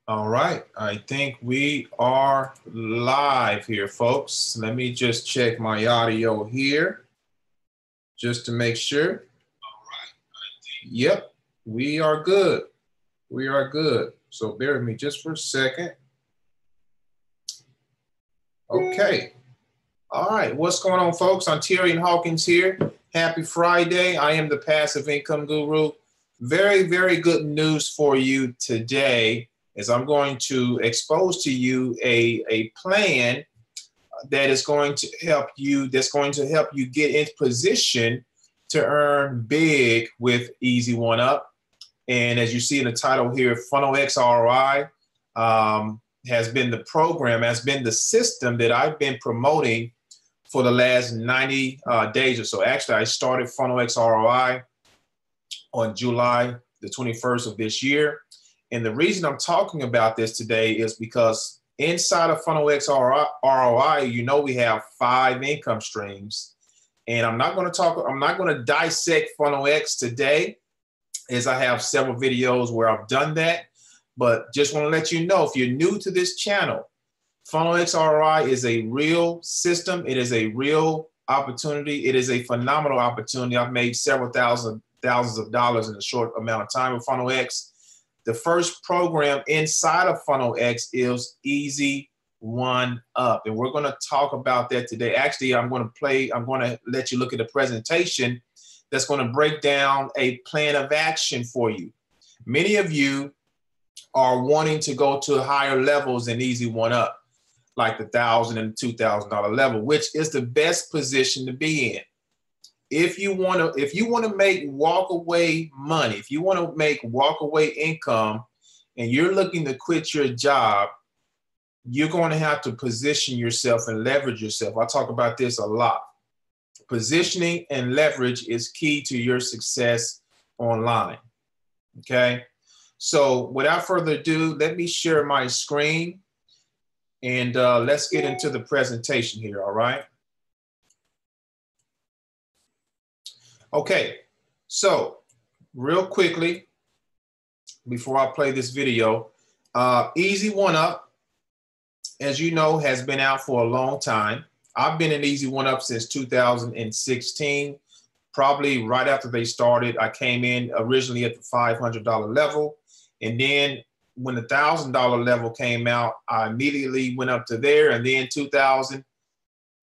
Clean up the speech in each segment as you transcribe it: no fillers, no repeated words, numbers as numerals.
All right, I think we are live here, folks. Let me just check my audio here just to make sure. All right, yep, we are good. We are good. So bear with me just for a second. Okay. All right, what's going on, folks? Ontarian Hawkins here. Happy Friday. I am the Passive Income Guru. Very, very good news for you today is I'm going to expose to you a plan that is going to help you, get in position to earn big with Easy One Up. And as you see in the title here, Funnel X ROI has been the program, has been the system that I've been promoting for the last 90 days or so. Actually, I started Funnel X ROI on July the 21st of this year. And the reason I'm talking about this today is because inside of Funnel X ROI, you know, we have 5 income streams. And I'm not going to dissect Funnel X today, as I have several videos where I've done that. But just want to let you know, if you're new to this channel, Funnel X ROI is a real system. It is a real opportunity. It is a phenomenal opportunity. I've made several thousands of dollars in a short amount of time with Funnel X. The first program inside of Funnel X is Easy One Up. And we're going to talk about that today. Actually, I'm going to let you look at the presentation that's going to break down a plan of action for you. Many of you are wanting to go to higher levels in Easy One Up, like the $1,000 and $2,000 level, which is the best position to be in. If you want to make walk-away money, if you want to make walk-away income, and you're looking to quit your job, you're going to have to position yourself and leverage yourself. I talk about this a lot. Positioning and leverage is key to your success online. Okay, so without further ado, let me share my screen, and let's get into the presentation here. All right. Okay, so real quickly, before I play this video, Easy One Up, as you know, has been out for a long time. I've been in Easy One Up since 2016, probably right after they started. I came in originally at the $500 level, and then when the $1,000 level came out, I immediately went up to there, and then 2000,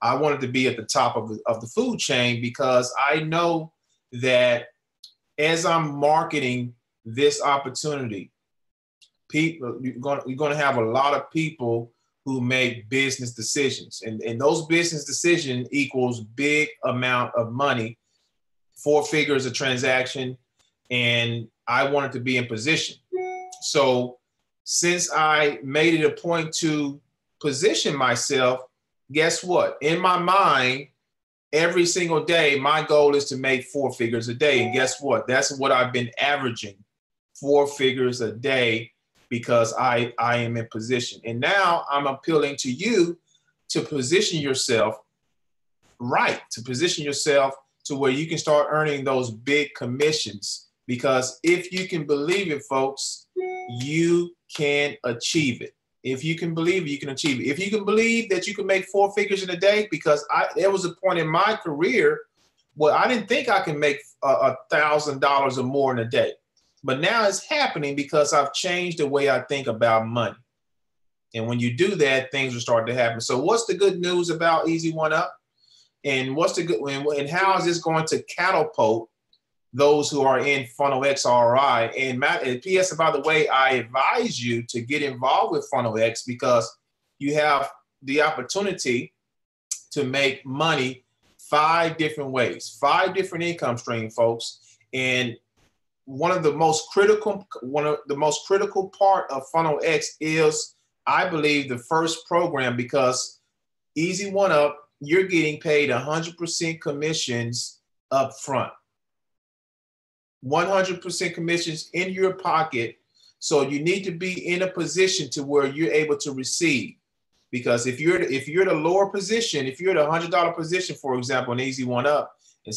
I wanted to be at the top of the food chain, because I know that as I'm marketing this opportunity, you're going to have a lot of people who make business decisions, and those business decisions equals big amount of money, 4 figures a transaction, and I wanted to be in position. So since I made it a point to position myself, guess what? In my mind, every single day, my goal is to make 4 figures a day. And guess what? That's what I've been averaging, 4 figures a day, because I am in position. And now I'm appealing to you to position yourself right, to position yourself to where you can start earning those big commissions. Because if you can believe it, folks, you can achieve it. If you can believe it, you can achieve it. If you can believe that you can make 4 figures in a day, because there was a point in my career where I didn't think I can make $1,000 or more in a day. But now it's happening because I've changed the way I think about money. And when you do that, things will start to happen. So what's the good news about Easy One Up? And and how is this going to catapult those who are in Funnel X ROI? And P.S. by the way, I advise you to get involved with Funnel X, because you have the opportunity to make money 5 different ways, 5 different income streams, folks. And one of the most critical part of Funnel X is, I believe, the first program, because Easy One Up, you're getting paid 100% commissions up front. 100% commissions in your pocket. So you need to be in a position to where you're able to receive. Because if you're at a lower position, if you're at $100 position, for example, in Easy One Up, and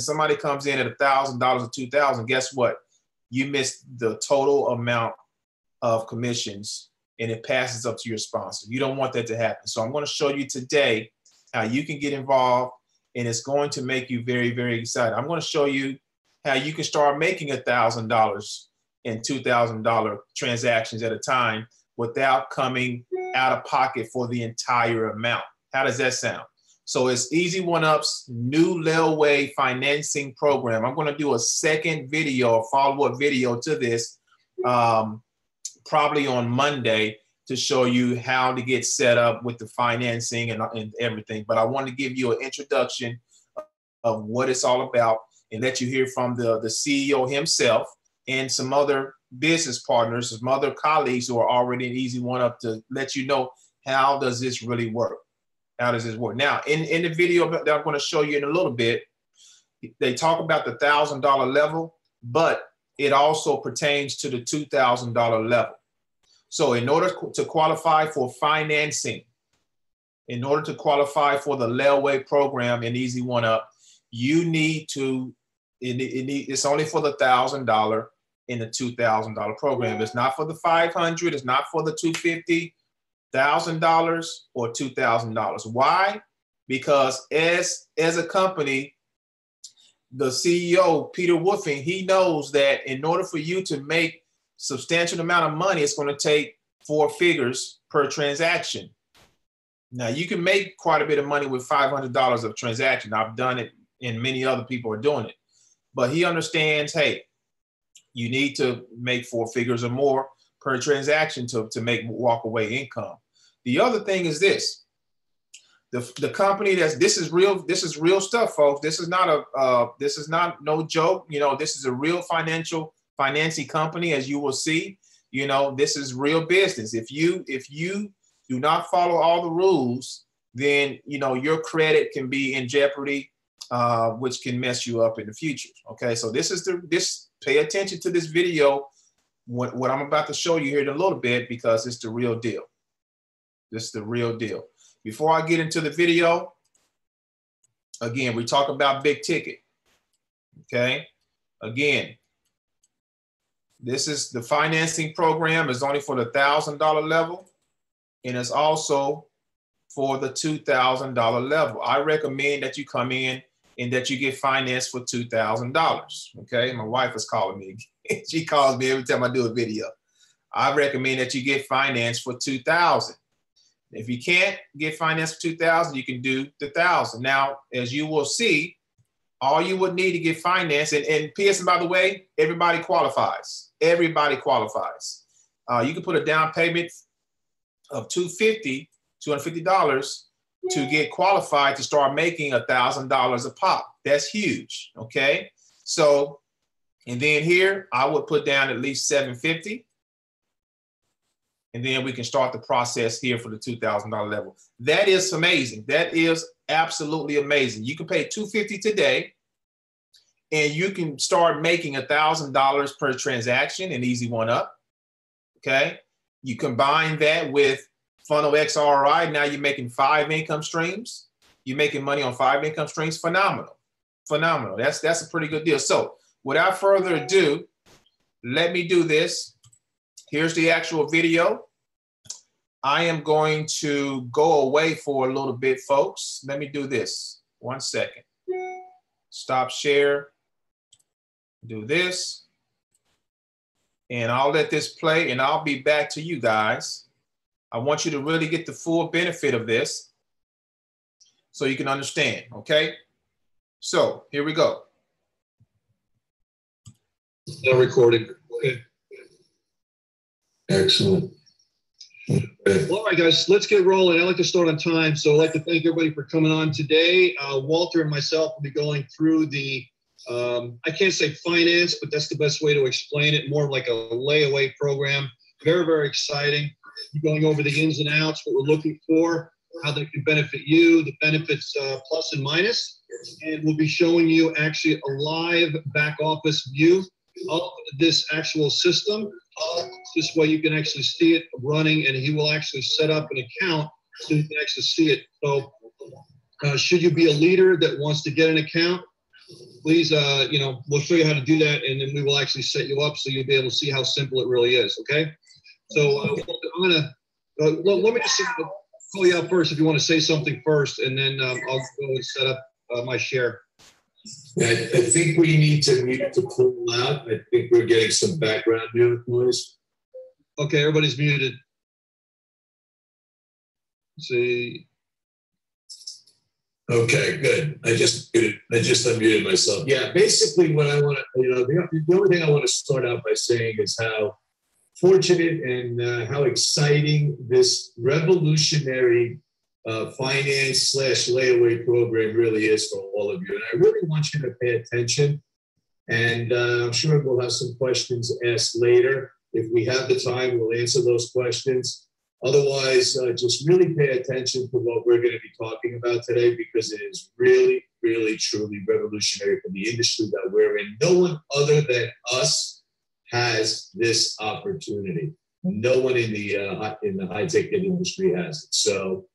somebody comes in at $1,000 or $2,000, guess what? You missed the total amount of commissions and it passes up to your sponsor. You don't want that to happen. So I'm going to show you today how you can get involved, and it's going to make you very, very excited. I'm going to show you how you can start making $1,000 and $2,000 transactions at a time without coming out of pocket for the entire amount. How does that sound? So it's Easy One-Up's new layaway financing program. I'm going to do a second video, a follow-up video to this, probably on Monday, to show you how to get set up with the financing and everything. But I want to give you an introduction of what it's all about and let you hear from the CEO himself and some other business partners, some other colleagues who are already in Easy One-Up to let you know how does this really work. How does this work? Now, in the video that I'm going to show you in a little bit, they talk about the $1,000 level, but it also pertains to the $2,000 level. So in order to qualify for financing, in order to qualify for the layaway program in Easy One-Up, you need to, it's only for the $1,000 in the $2,000 program. It's not for the $500, it's not for the $250. $1,000 or $2,000. Why? Because as a company, the CEO, Peter Woofing, he knows that in order for you to make substantial amount of money, it's going to take 4 figures per transaction. Now, you can make quite a bit of money with $500 of transaction. I've done it, and many other people are doing it. But he understands, hey, you need to make 4 figures or more per transaction to make walk away income. The other thing is this: the company this is real stuff, folks. This is not no joke. You know, this is a real financing company, as you will see. You know, this is real business. If you do not follow all the rules, then you know your credit can be in jeopardy, which can mess you up in the future. Okay, so pay attention to this video. What I'm about to show you here in a little bit, because it's the real deal. This is the real deal. Before I get into the video, again, we talk about big ticket. Okay. Again, this is the financing program is only for the $1,000 level, and it's also for the $2,000 level. I recommend that you come in and that you get financed for $2,000. Okay. My wife is calling me. She calls me every time I do a video. I recommend that you get financed for $2,000. If you can't get financed for $2,000, you can do the $1,000. Now, as you will see, all you would need to get financed, and P.S. by the way, everybody qualifies. Everybody qualifies. You can put a down payment of $250 to get qualified to start making $1,000 a pop. That's huge. Okay, so. And then here, I would put down at least $750. And then we can start the process here for the $2,000 level. That is amazing. That is absolutely amazing. You can pay $250 today, and you can start making $1,000 per transaction in Easy One-Up. Okay. You combine that with Funnel X ROI. Now you're making 5 income streams. You're making money on 5 income streams. Phenomenal. Phenomenal. That's a pretty good deal. So, without further ado, let me do this. Here's the actual video. I am going to go away for a little bit, folks. Let me do this. 1 second. Stop share. Do this. And I'll let this play, and I'll be back to you guys. I want you to really get the full benefit of this so you can understand, okay? So here we go. Now recording. Okay. Excellent. Well, all right, guys, let's get rolling. I like to start on time, so I'd like to thank everybody for coming on today. Walter and myself will be going through the, I can't say finance, but that's the best way to explain it, more like a layaway program. Very, very exciting. We're going over the ins and outs, what we're looking for, how they can benefit you, the benefits plus and minus, and we'll be showing you actually a live back office view of this actual system. This way you can actually see it running, and he will actually set up an account so you can actually see it. So should you be a leader that wants to get an account, please, we'll show you how to do that, and then we will actually set you up so you'll be able to see how simple it really is, okay? So I'm going to, let me just call you out first if you want to say something first, and then I'll go and set up my share. I think we need to mute to pull out. I think we're getting some background noise. Okay, everybody's muted. Let's see. Okay, good. I just unmuted myself. Yeah, basically what I want to, the only thing I want to start out by saying is how fortunate and how exciting this revolutionary finance / layaway program really is for all of you. And I really want you to pay attention. And I'm sure we'll have some questions asked later. If we have the time, we'll answer those questions. Otherwise, just really pay attention to what we're going to be talking about today, because it is really, really, truly revolutionary for the industry that we're in. No one other than us has this opportunity. No one in the high-tech industry has it. So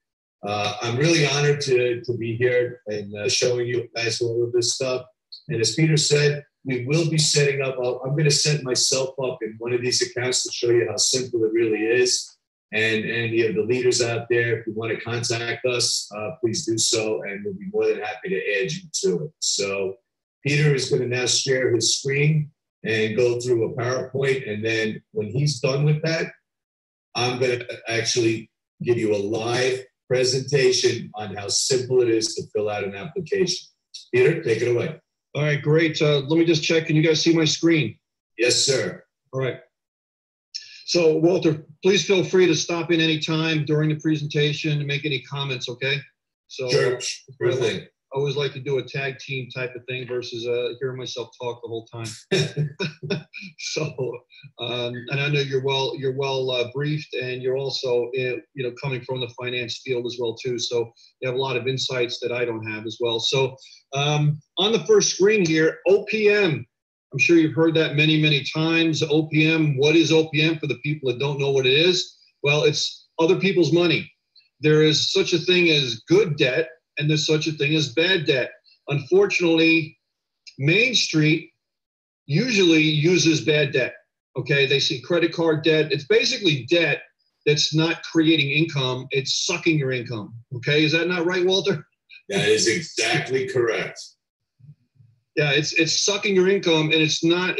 I'm really honored to be here and showing you guys all of this stuff. And as Peter said, we will be setting up, I'm going to set myself up in one of these accounts to show you how simple it really is. And you know, the leaders out there, if you want to contact us, please do so, and we'll be more than happy to add you to it. So Peter is going to now share his screen and go through a PowerPoint, and then when he's done with that, I'm going to actually give you a live presentation on how simple it is to fill out an application. Peter, take it away. All right, great. Let me just check. Can you guys see my screen? Yes, sir. All right. So, Walter, please feel free to stop in any time during the presentation and make any comments, okay? So, sure thing. I always like to do a tag team type of thing versus hearing myself talk the whole time. So, and I know you're well briefed, and you're also coming from the finance field as well too. So you have a lot of insights that I don't have as well. So on the first screen here, OPM. I'm sure you've heard that many, many times. OPM, what is OPM for the people that don't know what it is? Well, it's other people's money. There is such a thing as good debt, and there's such a thing as bad debt. Unfortunately, Main Street usually uses bad debt, okay? They see credit card debt. It's basically debt that's not creating income. It's sucking your income, okay? Is that not right, Walter? That is exactly correct. Yeah, it's sucking your income, and it's not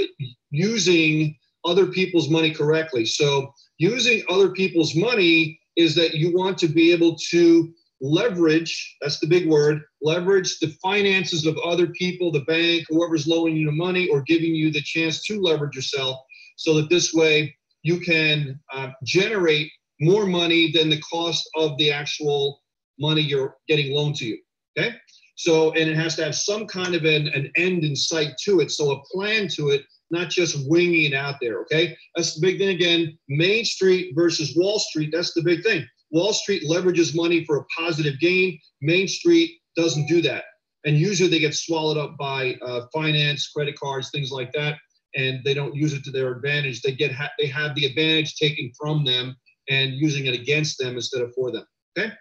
using other people's money correctly. So using other people's money is that you want to be able to leverage, that's the big word, leverage the finances of other people, the bank, whoever's loaning you the money or giving you the chance to leverage yourself, so that this way you can generate more money than the cost of the actual money you're getting loaned to you, okay? So, and it has to have some kind of an end in sight to it, so a plan to it, not just winging it out there, okay? That's the big thing again. Main Street versus Wall Street, that's the big thing. Wall Street leverages money for a positive gain. Main Street doesn't do that. And usually they get swallowed up by finance, credit cards, things like that, and they don't use it to their advantage. They have the advantage taken from them and using it against them instead of for them, okay?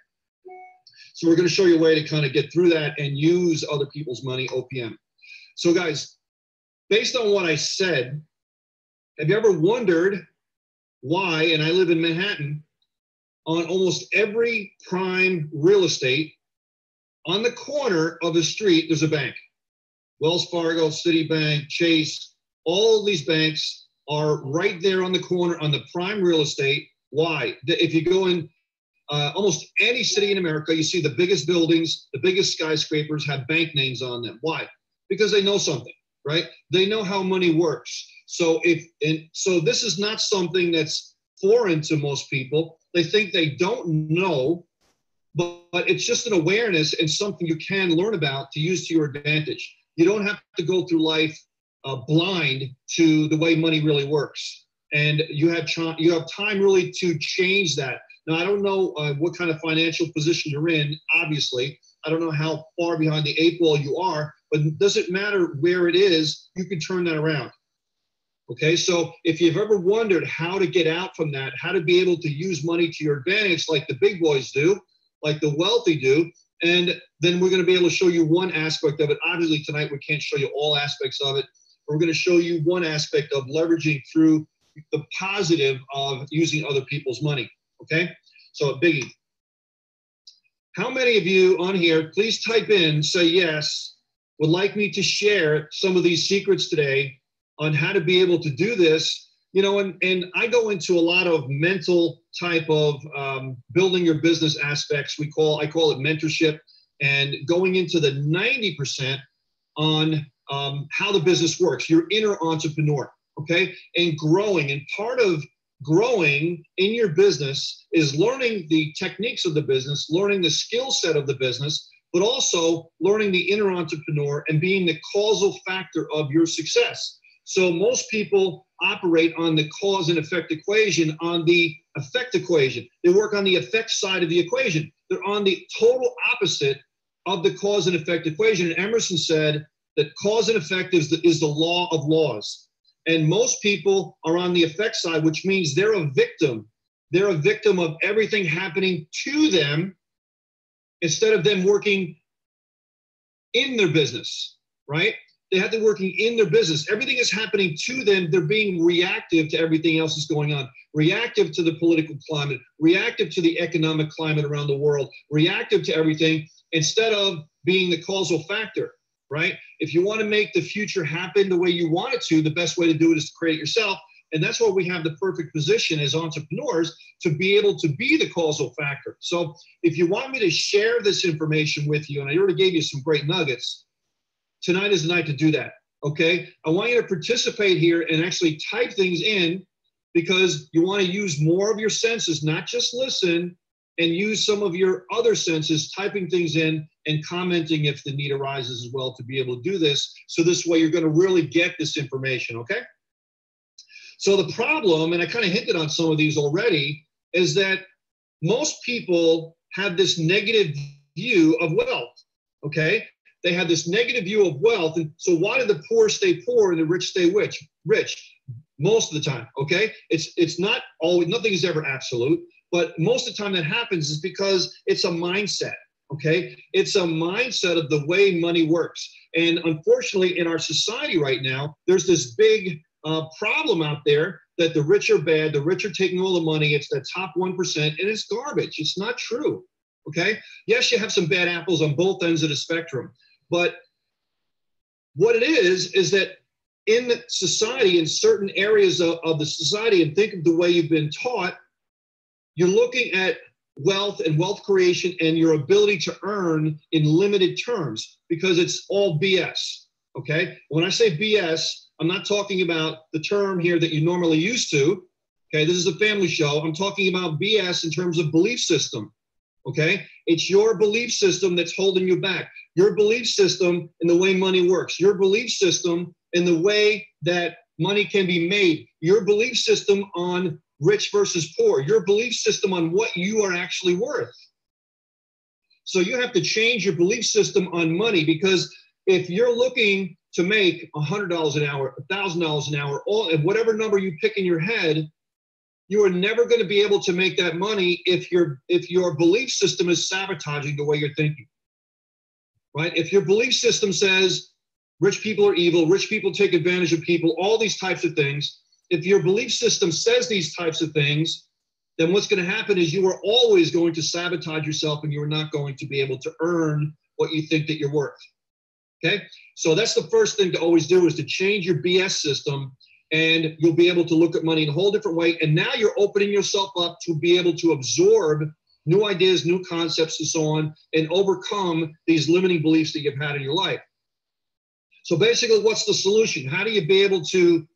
So we're going to show you a way to kind of get through that and use other people's money, OPM. So guys, based on what I said, have you ever wondered why, and I live in Manhattan, on almost every prime real estate, on the corner of the street, there's a bank. Wells Fargo, Citibank, Chase, all of these banks are right there on the corner on the prime real estate. Why? If you go in almost any city in America, you see the biggest buildings, the biggest skyscrapers have bank names on them. Why? Because they know something, right? They know how money works. So so this is not something that's foreign to most people. They think they don't know, but it's just an awareness and something you can learn about to use to your advantage. You don't have to go through life blind to the way money really works. And you have time really to change that. Now, I don't know what kind of financial position you're in, obviously. I don't know how far behind the 8 ball you are, but it doesn't matter where it is, you can turn that around. Okay, so if you've ever wondered how to get out from that, how to be able to use money to your advantage like the big boys do, like the wealthy do, and then we're going to be able to show you one aspect of it. Obviously, tonight we can't show you all aspects of it. We're going to show you one aspect of leveraging through the positive of using other people's money, okay? So a biggie. How many of you on here, please type in, say yes, would like me to share some of these secrets today on how to be able to do this. You know, and I go into a lot of mental type of building your business aspects. I call it mentorship, and going into the 90% on how the business works, your inner entrepreneur, okay? And growing. And part of growing in your business is learning the techniques of the business, learning the skill set of the business, but also learning the inner entrepreneur and being the causal factor of your success. So most people operate on the cause and effect equation, on the effect equation. They work on the effect side of the equation. They're on the total opposite of the cause and effect equation. And Emerson said that cause and effect is the law of laws. And most people are on the effect side, which means they're a victim. They're a victim of everything happening to them instead of them working in their business, right? They have to be working in their business. Everything is happening to them. They're being reactive to everything else that's going on, reactive to the political climate, reactive to the economic climate around the world, reactive to everything instead of being the causal factor, right? If you want to make the future happen the way you want it to, the best way to do it is to create yourself. And that's why we have the perfect position as entrepreneurs to be able to be the causal factor. So if you want me to share this information with you, and I already gave you some great nuggets, tonight is the night to do that, okay? I want you to participate here and actually type things in, because you want to use more of your senses, not just listen, and use some of your other senses, typing things in and commenting if the need arises as well to be able to do this. So this way you're going to really get this information, okay? So the problem, and I kind of hinted on some of these already, is that most people have this negative view of wealth, okay? They have this negative view of wealth. And so why do the poor stay poor and the rich stay rich? Most of the time, okay? It's not always, nothing is ever absolute, but most of the time that happens is because it's a mindset, okay? It's a mindset of the way money works. And unfortunately, in our society right now, there's this big problem out there that the rich are bad, the rich are taking all the money, it's the top 1%, and it's garbage. It's not true, okay? Yes, you have some bad apples on both ends of the spectrum, but what it is that in society, in certain areas of the society, and think of the way you've been taught, you're looking at wealth and wealth creation and your ability to earn in limited terms, because it's all BS, okay? When I say BS, I'm not talking about the term here that you normally used to, okay? This is a family show. I'm talking about BS in terms of belief system, okay? It's your belief system that's holding you back. Your belief system in the way money works. Your belief system in the way that money can be made. Your belief system on rich versus poor. Your belief system on what you are actually worth. So you have to change your belief system on money, because if you're looking to make $100 an hour, $1,000 an hour, and whatever number you pick in your head, you are never going to be able to make that money if your belief system is sabotaging the way you're thinking, right? If your belief system says rich people are evil, rich people take advantage of people, all these types of things, if your belief system says these types of things, then what's going to happen is you are always going to sabotage yourself, and you are not going to be able to earn what you think that you're worth. Okay, so that's the first thing to always do, is to change your BS system, and you'll be able to look at money in a whole different way. And now you're opening yourself up to be able to absorb new ideas, new concepts, and so on, and overcome these limiting beliefs that you've had in your life. So basically, what's the solution? How do you be able to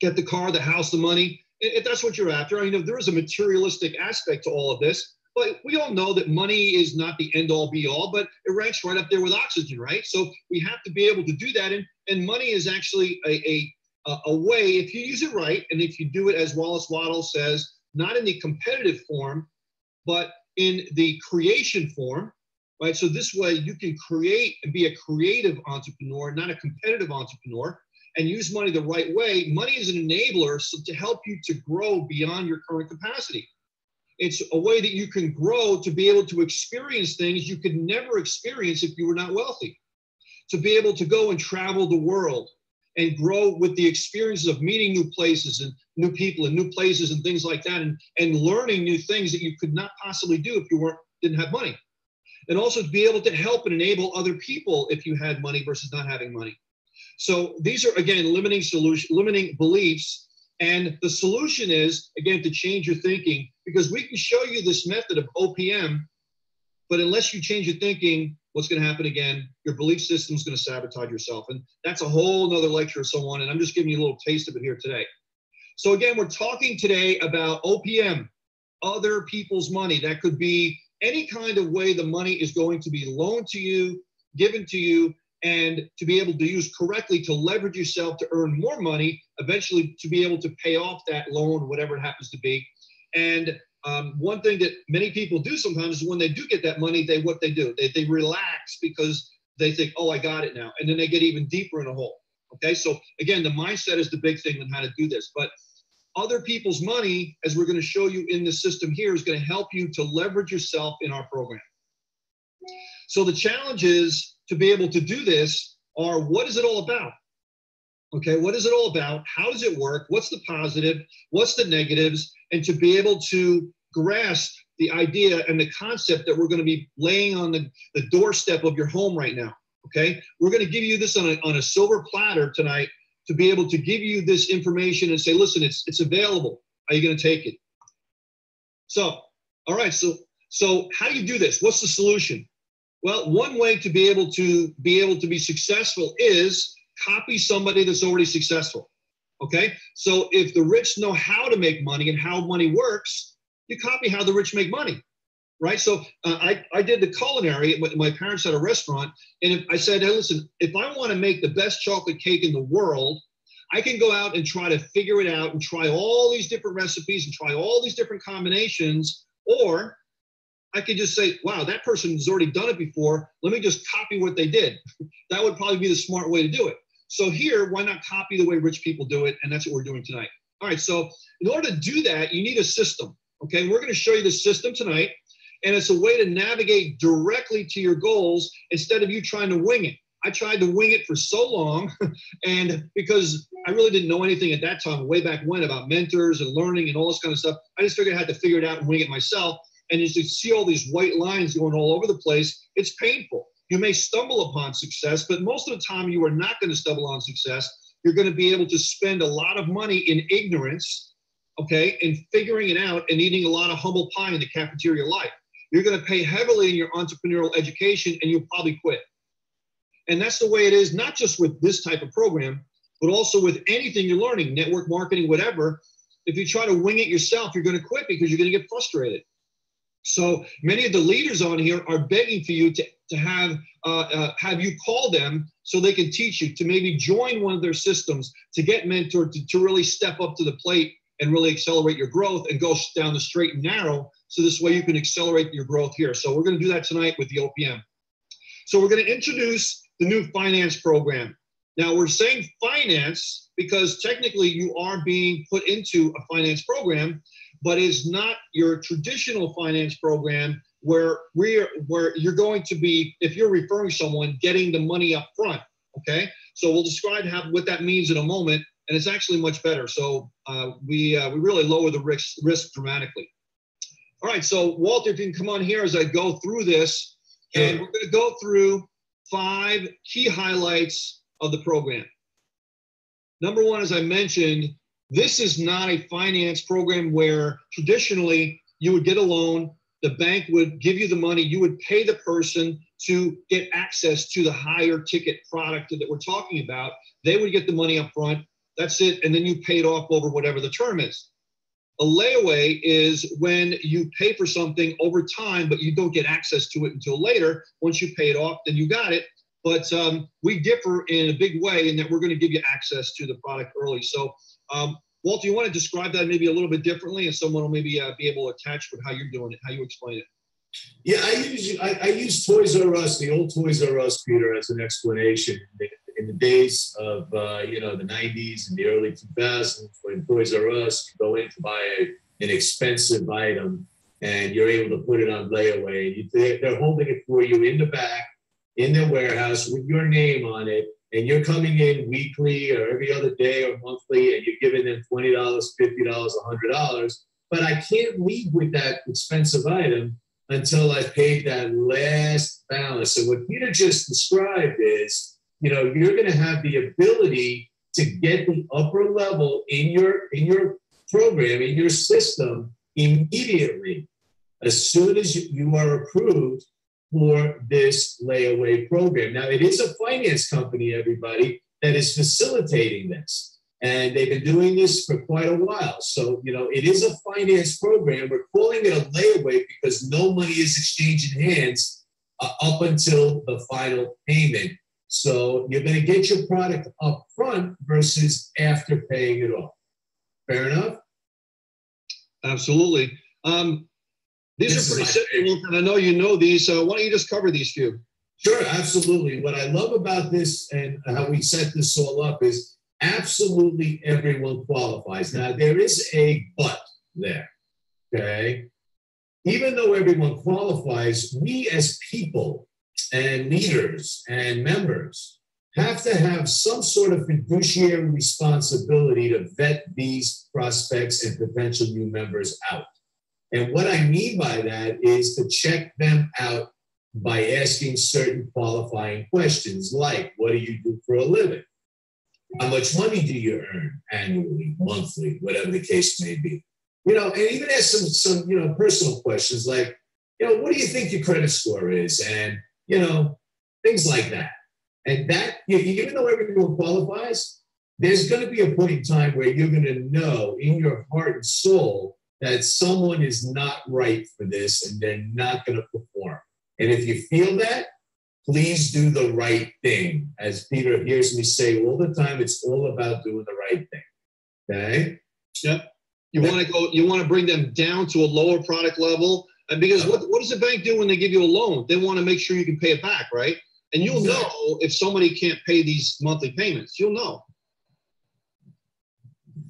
get the car, the house, the money? If that's what you're after, I mean, there is a materialistic aspect to all of this. But we all know that money is not the end-all be-all, but it ranks right up there with oxygen, right? So we have to be able to do that, and money is actually a way, if you use it right, and if you do it, as Wallace Waddell says, not in the competitive form, but in the creation form, right? So this way you can create and be a creative entrepreneur, not a competitive entrepreneur, and use money the right way. Money is an enabler to help you to grow beyond your current capacity. It's a way that you can grow to be able to experience things you could never experience if you were not wealthy. To be able to go and travel the world, and grow with the experiences of meeting new places and new people and new places and things like that, and learning new things that you could not possibly do if you didn't have money. And also to be able to help and enable other people if you had money versus not having money. So these are, again, limiting beliefs. And the solution is, again, to change your thinking, because we can show you this method of OPM, but unless you change your thinking, what's going to happen again? Your belief system is going to sabotage yourself. And that's a whole nother lecture or so on. And I'm just giving you a little taste of it here today. So again, we're talking today about OPM, other people's money. That could be any kind of way the money is going to be loaned to you, given to you, and to be able to use correctly to leverage yourself to earn more money, eventually to be able to pay off that loan, whatever it happens to be. And one thing that many people do sometimes is when they do get that money, what they do, they relax because they think, oh, I got it now. And then they get even deeper in a hole. Okay, so again, the mindset is the big thing on how to do this. But other people's money, as we're going to show you in the system here, is going to help you to leverage yourself in our program. So the challenge is to be able to do this are, what is it all about? Okay, what is it all about? How does it work? What's the positive? What's the negatives? And to be able to grasp the idea and the concept that we're going to be laying on the doorstep of your home right now. Okay, we're going to give you this on a silver platter tonight to be able to give you this information and say, listen, it's available. Are you going to take it? So, all right, so how do you do this? What's the solution? Well, one way to be able to be successful is copy somebody that's already successful. Okay, so if the rich know how to make money and how money works, you copy how the rich make money, right? So I did the culinary. My parents had a restaurant, and I said, hey, listen, if I want to make the best chocolate cake in the world, I can go out and try to figure it out and try all these different recipes and try all these different combinations, or I could just say, wow, that person has already done it before. Let me just copy what they did. That would probably be the smart way to do it. So here, why not copy the way rich people do it? And that's what we're doing tonight. All right, so in order to do that, you need a system. Okay, we're going to show you the system tonight. And it's a way to navigate directly to your goals instead of you trying to wing it. I tried to wing it for so long, and because I really didn't know anything at that time, way back when, about mentors and learning and all this kind of stuff, I just figured I had to figure it out and wing it myself. And as you see all these white lines going all over the place, it's painful. You may stumble upon success, but most of the time you are not going to stumble on success. You're going to be able to spend a lot of money in ignorance, okay, and figuring it out and eating a lot of humble pie in the cafeteria life. You're going to pay heavily in your entrepreneurial education, and you'll probably quit. And that's the way it is, not just with this type of program, but also with anything you're learning, network marketing, whatever. If you try to wing it yourself, you're going to quit because you're going to get frustrated. So many of the leaders on here are begging for you to have you call them so they can teach you, to maybe join one of their systems, to get mentored, to really step up to the plate and really accelerate your growth and go down the straight and narrow. So this way you can accelerate your growth here. So we're going to do that tonight with the OPM. So we're going to introduce the new finance program. Now we're saying finance because technically you are being put into a finance program, but it's not your traditional finance program where you're going to be, if you're referring someone, getting the money up front, okay? So we'll describe what that means in a moment, and it's actually much better. So we really lower the risk dramatically. All right, so Walter, if you can come on here as I go through this, and we're going to go through 5 key highlights of the program. Number one, as I mentioned, this is not a finance program where traditionally you would get a loan, the bank would give you the money, you would pay the person to get access to the higher ticket product that we're talking about. They would get the money up front, that's it, and then you pay it off over whatever the term is. A layaway is when you pay for something over time, but you don't get access to it until later. Once you pay it off, then you got it. But we differ in a big way in that we're going to give you access to the product early. So, Walter, you want to describe that maybe a little bit differently, and someone will maybe be able to attach with how you're doing it, how you explain it. Yeah, I use Toys R Us, the old Toys R Us, Peter, as an explanation. In the days of the 90s and the early 2000s, when Toys R Us, you go in to buy an expensive item, and you're able to put it on layaway. They're holding it for you in the back, in their warehouse with your name on it, and you're coming in weekly or every other day or monthly, and you're giving them $20, $50, $100, but I can't leave with that expensive item until I paid that last balance. So what Peter just described is, you know, you're going to have the ability to get the upper level in your program, in your system immediately, as soon as you are approved for this layaway program. Now, it is a finance company, everybody, that is facilitating this. And they've been doing this for quite a while. So, you know, it is a finance program. We're calling it a layaway because no money is exchanged in hands up until the final payment. So you're going to get your product up front versus after paying it off. Fair enough? Absolutely. These are pretty simple, and I know you know these. So why don't you just cover these few? Sure, absolutely. What I love about this and how we set this all up is absolutely everyone qualifies. Now, there is a but there, okay? Even though everyone qualifies, we as people and leaders and members have to have some sort of fiduciary responsibility to vet these prospects and potential new members out. And what I mean by that is to check them out by asking certain qualifying questions like, what do you do for a living? How much money do you earn annually, monthly, whatever the case may be? You know, and even ask some you know, personal questions like, you know, what do you think your credit score is? And, you know, things like that. And that, even though everyone qualifies, there's going to be a point in time where you're going to know in your heart and soul that someone is not right for this and they're not going to perform. And if you feel that, please do the right thing. As Peter hears me say all the time, it's all about doing the right thing. Okay? Yep. You want to bring them down to a lower product level. And because what does the bank do when they give you a loan? They want to make sure you can pay it back, right? And you'll know if somebody can't pay these monthly payments. You'll know.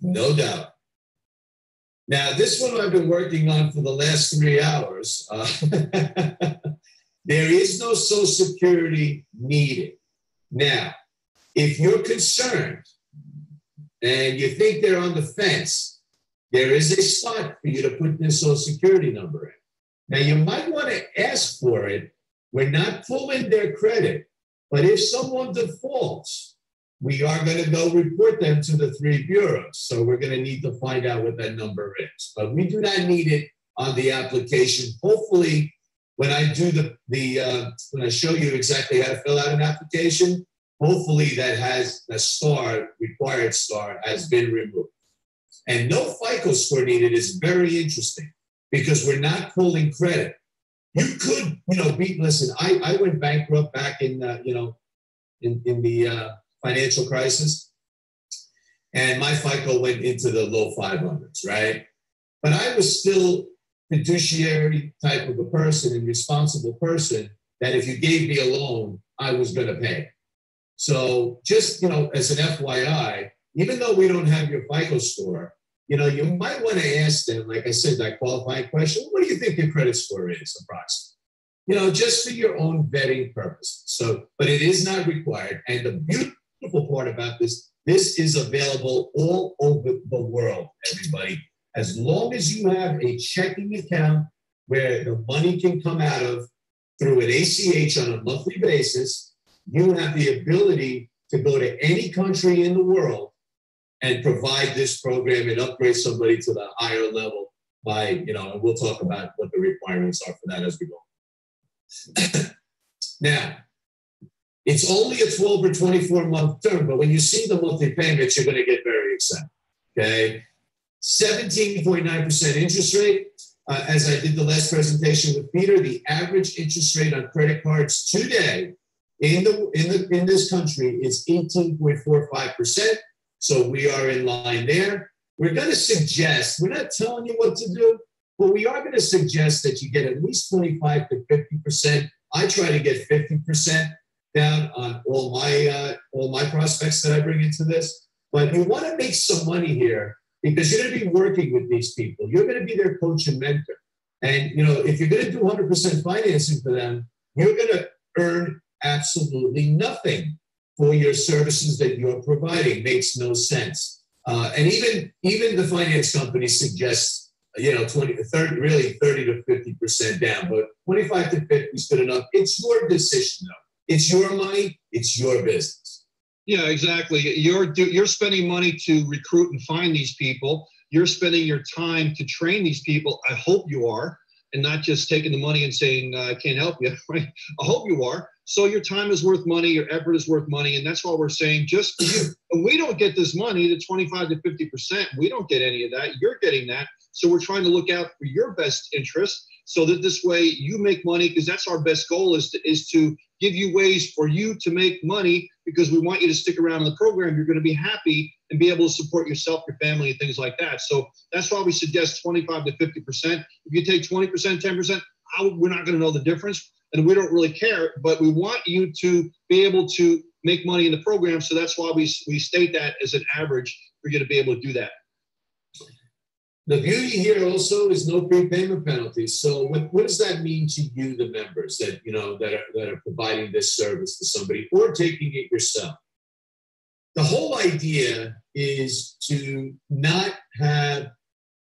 No doubt. Now, this one I've been working on for the last 3 hours. There is no Social Security needed. Now, if you're concerned and you think they're on the fence, there is a spot for you to put this Social Security number in. Now, you might want to ask for it. We're not pulling their credit, but if someone defaults, we are going to go report them to the 3 bureaus. So we're going to need to find out what that number is. But we do not need it on the application. Hopefully, when I do when I show you exactly how to fill out an application, hopefully that has the required star has been removed. And no FICO score needed is very interesting because we're not pulling credit. You could, listen, I went bankrupt back in the financial crisis, and my FICO went into the low 500s, right? But I was still fiduciary type of a person and responsible person that if you gave me a loan, I was going to pay. So just, as an FYI, even though we don't have your FICO score, you might want to ask them, like I said, that qualifying question, what do you think your credit score is approximately? Just for your own vetting purposes. So, but it is not required. And the beautiful part about this is available all over the world, everybody. As long as you have a checking account where the money can come out of through an ACH on a monthly basis, you have the ability to go to any country in the world and provide this program and upgrade somebody to the higher level by, and we'll talk about what the requirements are for that as we go. Now, it's only a 12 or 24 month term, but when you see the monthly payments, you're going to get very excited, okay? 17.9% interest rate. As I did the last presentation with Peter, the average interest rate on credit cards today in this country is 18.45%. So we are in line there. We're going to suggest, we're not telling you what to do, but we are going to suggest that you get at least 25 to 50%. I try to get 50% down on all my prospects that I bring into this. But you want to make some money here because you're going to be working with these people. You're going to be their coach and mentor. And, if you're going to do 100% financing for them, you're going to earn absolutely nothing. for your services that you're providing. Makes no sense. And even the finance company suggests, 20, 30, really 30 to 50% down, but 25 to 50 is good enough. It's your decision, though. It's your money. It's your business. Yeah, exactly. You're spending money to recruit and find these people. You're spending your time to train these people. I hope you are, and not just taking the money and saying, I can't help you, right? I hope you are. So your time is worth money, your effort is worth money, and that's why we're saying just for you. And we don't get this money, the 25 to 50%. We don't get any of that. You're getting that. So we're trying to look out for your best interest so that this way you make money, because that's our best goal is to give you ways for you to make money, because we want you to stick around in the program. You're going to be happy and be able to support yourself, your family, and things like that. So that's why we suggest 25 to 50%. If you take 20%, 10%, we're not going to know the difference, and we don't really care, but we want you to be able to make money in the program. So that's why we state that as an average for you to be able to do that. The beauty here also is no prepayment penalties. So what does that mean to you, the members that are providing this service to somebody or taking it yourself? The whole idea is to not have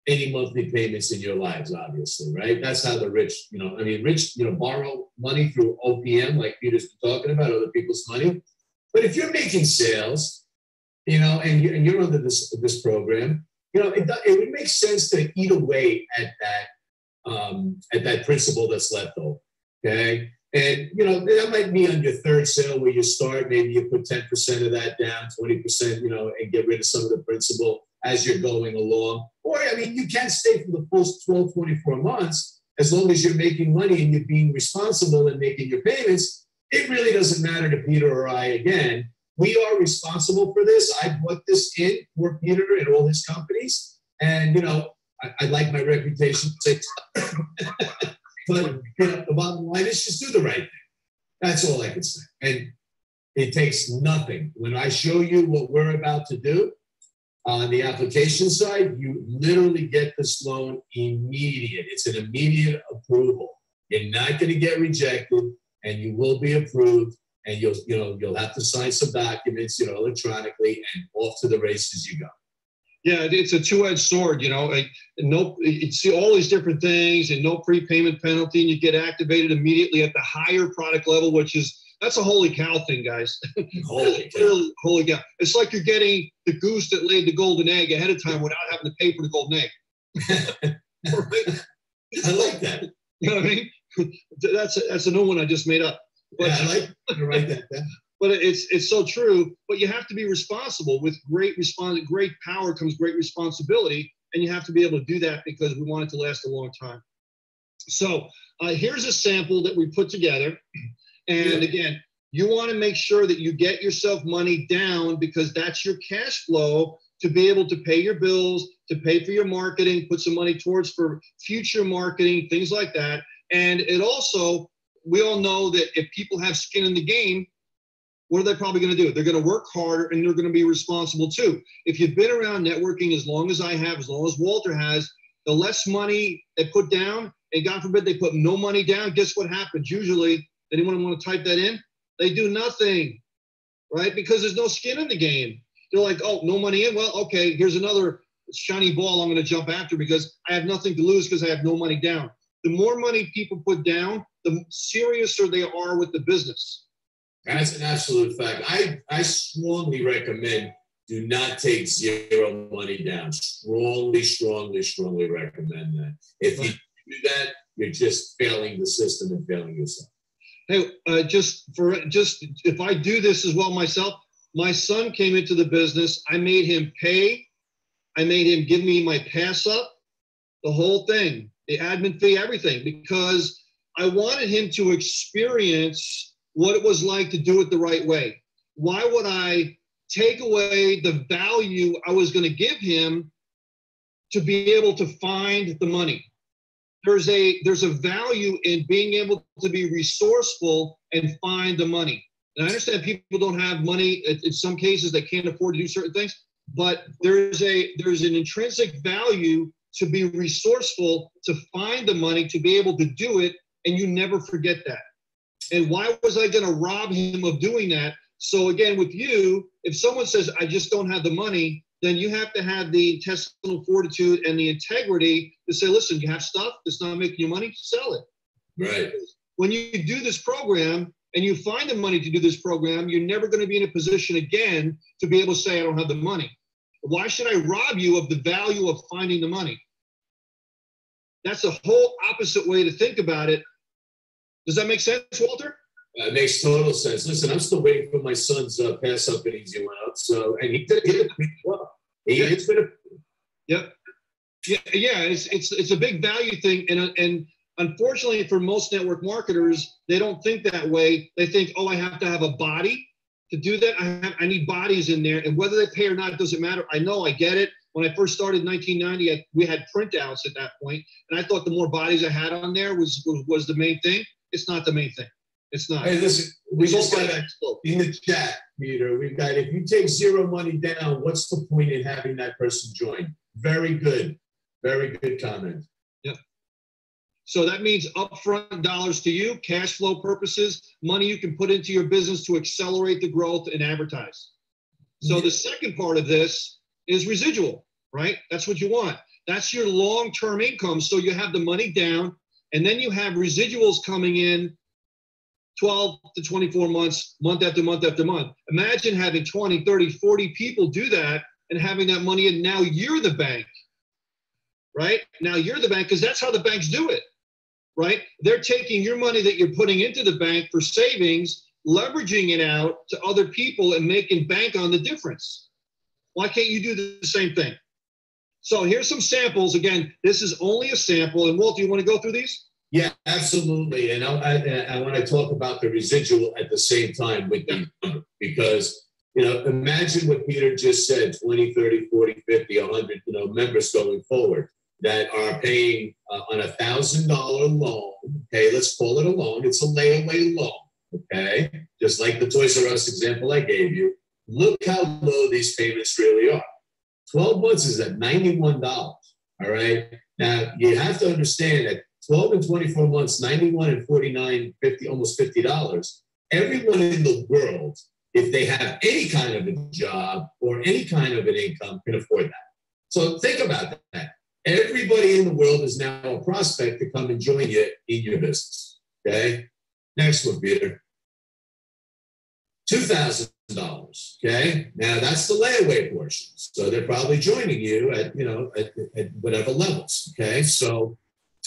any monthly payments in your lives, obviously, right? That's how the rich, borrow money through OPM, like Peter's been talking about, other people's money. But if you're making sales, and you're under this program, it would make sense to eat away at that principal that's left over, okay? And, that might be on your third sale where you start, maybe you put 10% of that down, 20%, and get rid of some of the principal as you're going along. Or, you can stay for the full 12, 24 months, as long as you're making money and you're being responsible and making your payments. It really doesn't matter to Peter or I, again. We are responsible for this. I put this in for Peter and all his companies. And, I like my reputation. But the bottom line is just do the right thing. That's all I can say. And it takes nothing. When I show you what we're about to do on the application side, you literally get this loan immediate. It's an immediate approval. You're not going to get rejected, and you will be approved. And you'll have to sign some documents, electronically, and off to the races you go. Yeah, it's a two-edged sword, it's all these different things, and no prepayment penalty, and you get activated immediately at the higher product level, that's a holy cow thing, guys. Holy cow. Holy cow. It's like you're getting the goose that laid the golden egg ahead of time without having to pay for the golden egg. I like that. You know what I mean? That's a new one I just made up. But, yeah, I like to write that down. But it's so true. But you have to be responsible. With great power comes great responsibility, and you have to be able to do that because we want it to last a long time. So here's a sample that we put together. And again, you want to make sure that you get yourself money down, because that's your cash flow to be able to pay your bills, to pay for your marketing, put some money towards for future marketing, things like that. And it also, we all know that if people have skin in the game, what are they probably going to do? They're going to work harder, and they're going to be responsible too. If you've been around networking as long as I have, as long as Walter has, the less money they put down, and God forbid they put no money down, guess what happens? Usually, anyone want to type that in? They do nothing, right? Because there's no skin in the game. They're like, oh, no money in? Well, okay, here's another shiny ball I'm going to jump after because I have nothing to lose because I have no money down. The more money people put down, the seriouser they are with the business. That's an absolute fact. I strongly recommend do not take zero money down. Strongly recommend that. If you do that, you're just failing the system and failing yourself. Hey, if I do this as well myself, my son came into the business. I made him pay. I made him give me my pass up, the whole thing, the admin fee, everything, because I wanted him to experience what it was like to do it the right way. Why would I take away the value I was going to give him to be able to find the money? There's a value in being able to be resourceful and find the money. And I understand people don't have money. In some cases, they can't afford to do certain things, but there's an intrinsic value to be resourceful, to find the money, to be able to do it, and you never forget that. And why was I going to rob him of doing that So again, with you, if someone says, I just don't have the money, then you have to have the intestinal fortitude and the integrity to say, listen, you have stuff that's not making you money, sell it. Right. When you do this program and you find the money to do this program, you're never going to be in a position again to be able to say, I don't have the money. Why should I rob you of the value of finding the money? That's a whole opposite way to think about it. Does that make sense, Walter? It makes total sense. Listen, I'm still waiting for my son's pass up an easy one out. So, and he did it well. It's been a yeah. It's a big value thing, and unfortunately for most network marketers, they don't think that way. They think, oh, I have to have a body to do that. I need bodies in there, and whether they pay or not doesn't matter. I know, I get it. When I first started in 1990, we had printouts at that point, and I thought the more bodies I had on there was the main thing. It's not the main thing. It's not. Hey, listen, we just got in the chat, Peter. We've got, if you take zero money down, what's the point in having that person join? Very good comment. Yep. So that means upfront dollars to you, cash flow purposes, money you can put into your business to accelerate the growth and advertise. So the second part of this is residual, right? That's what you want. That's your long-term income. So you have the money down, and then you have residuals coming in 12 to 24 months, month after month after month. Imagine having 20, 30, 40 people do that and having that money, and now you're the bank, right? Now you're the bank, because that's how the banks do it, right? They're taking your money that you're putting into the bank for savings, leveraging it out to other people and making bank on the difference. Why can't you do the same thing? So here's some samples. Again, this is only a sample. And Walt, do you want to go through these? Yeah, absolutely. And I want to talk about the residual at the same time with the number, because, imagine what Peter just said, 20, 30, 40, 50, 100, members going forward that are paying on $1,000 loan. Okay, let's call it a loan. It's a layaway loan. Okay, just like the Toys R Us example I gave you. Look how low these payments really are. 12 months is at $91. All right. Now you have to understand that 12 and 24 months, 91 and 49, 50, almost $50. Everyone in the world, if they have any kind of a job or any kind of an income, can afford that. So think about that. Everybody in the world is now a prospect to come and join you in your business. Okay. Next one, Peter. $2,000. Okay. Now that's the layaway portion. So they're probably joining you at whatever levels. Okay. So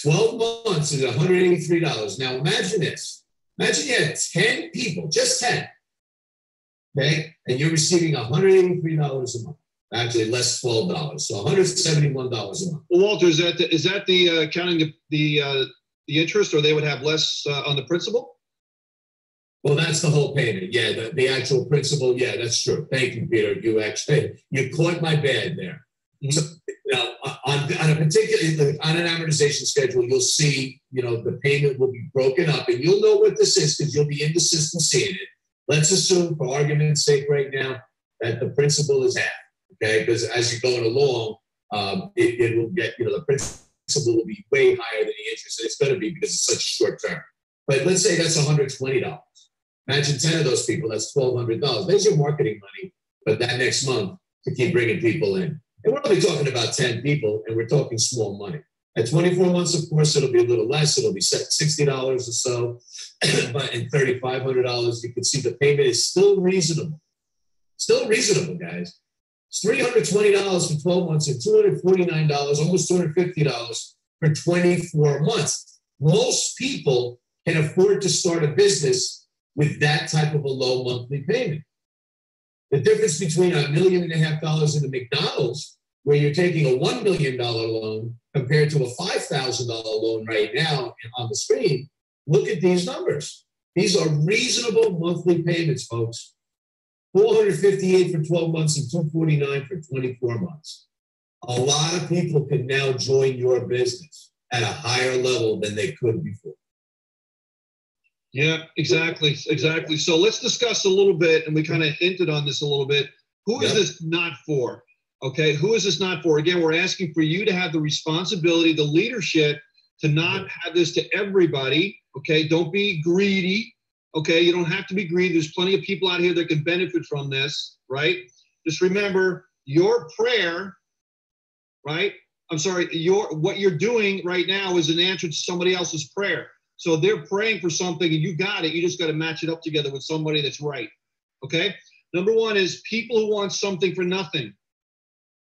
12 months is $183. Now imagine this. Imagine you had 10 people, just 10. Okay. And you're receiving $183 a month. Actually, less $12. So $171 a month. Well, Walter, is that the counting the interest, or they would have less on the principal? Well, that's the whole payment. Yeah, the actual principal. Yeah, that's true. Thank you, Peter. You caught my bad there. Mm-hmm. So now on a particular, on an amortization schedule, you'll see, the payment will be broken up, and you'll know what this is because you'll be in the system seeing it. Let's assume, for argument's sake, right now, that the principal is half. Okay, because as you're going along, it will get, the principal will be way higher than the interest, and it's going to be because it's such short term. But let's say that's $120. Imagine 10 of those people, that's $1,200. There's your marketing money, but that next month to keep bringing people in. And we're only talking about 10 people, and we're talking small money. At 24 months, of course, it'll be a little less. It'll be $60 or so, but in $3,500, you can see the payment is still reasonable. Still reasonable, guys. It's $320 for 12 months and $249, almost $250 for 24 months. Most people can afford to start a business with that type of a low monthly payment. The difference between $1.5 million in the McDonald's, where you're taking a $1 million loan compared to a $5,000 loan right now on the screen, look at these numbers. These are reasonable monthly payments, folks. $458 for 12 months and $249 for 24 months. A lot of people can now join your business at a higher level than they could before. Yeah, exactly. So let's discuss a little bit, and we kind of hinted on this a little bit. Who is this not for? Okay, who is this not for? Again, we're asking for you to have the responsibility, the leadership, to not have this to everybody. Okay, don't be greedy. Okay, you don't have to be greedy. There's plenty of people out here that can benefit from this, right? Just remember your prayer, right? I'm sorry, what you're doing right now is an answer to somebody else's prayer. So they're praying for something and you got it. You just got to match it up together with somebody that's right. Okay? Number one is people who want something for nothing.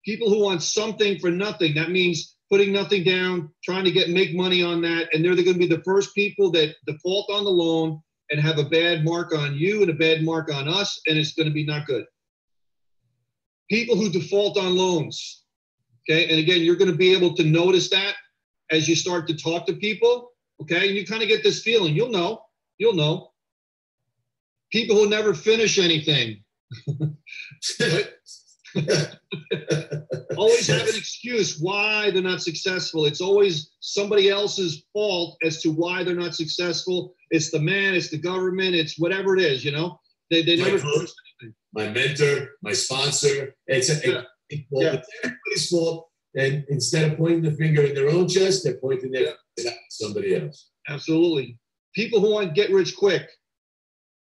People who want something for nothing. That means putting nothing down, trying to make money on that, and they're going to be the first people that default on the loan and have a bad mark on you and a bad mark on us, and it's going to be not good. People who default on loans. Okay, and again, you're going to be able to notice that as you start to talk to people. Okay, and you kind of get this feeling. You'll know. People who never finish anything. Always have an excuse why they're not successful. It's always somebody else's fault as to why they're not successful. It's the man, it's the government, it's whatever it is, you know. They never finish anything. My mentor, my sponsor. It's everybody's fault. And instead of pointing the finger at their own chest, they're pointing their finger at somebody else. Absolutely. People who want get rich quick.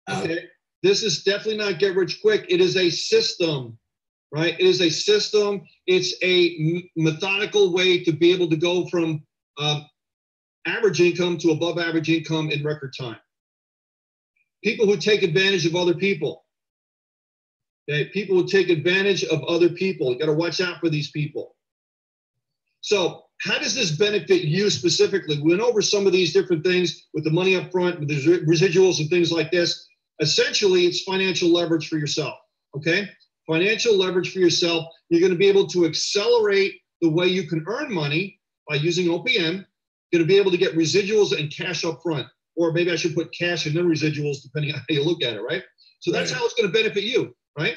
Okay. This is definitely not get rich quick. It is a system, right? It is a system. It's a methodical way to be able to go from average income to above average income in record time. People who take advantage of other people. Okay? People who take advantage of other people. You got to watch out for these people. So how does this benefit you specifically? We went over some of these different things with the money up front, with the residuals and things like this. Essentially, it's financial leverage for yourself, okay? Financial leverage for yourself. You're going to be able to accelerate the way you can earn money by using OPM. You're going to be able to get residuals and cash up front. Or maybe I should put cash and then residuals, depending on how you look at it, right? So that's how it's going to benefit you, right?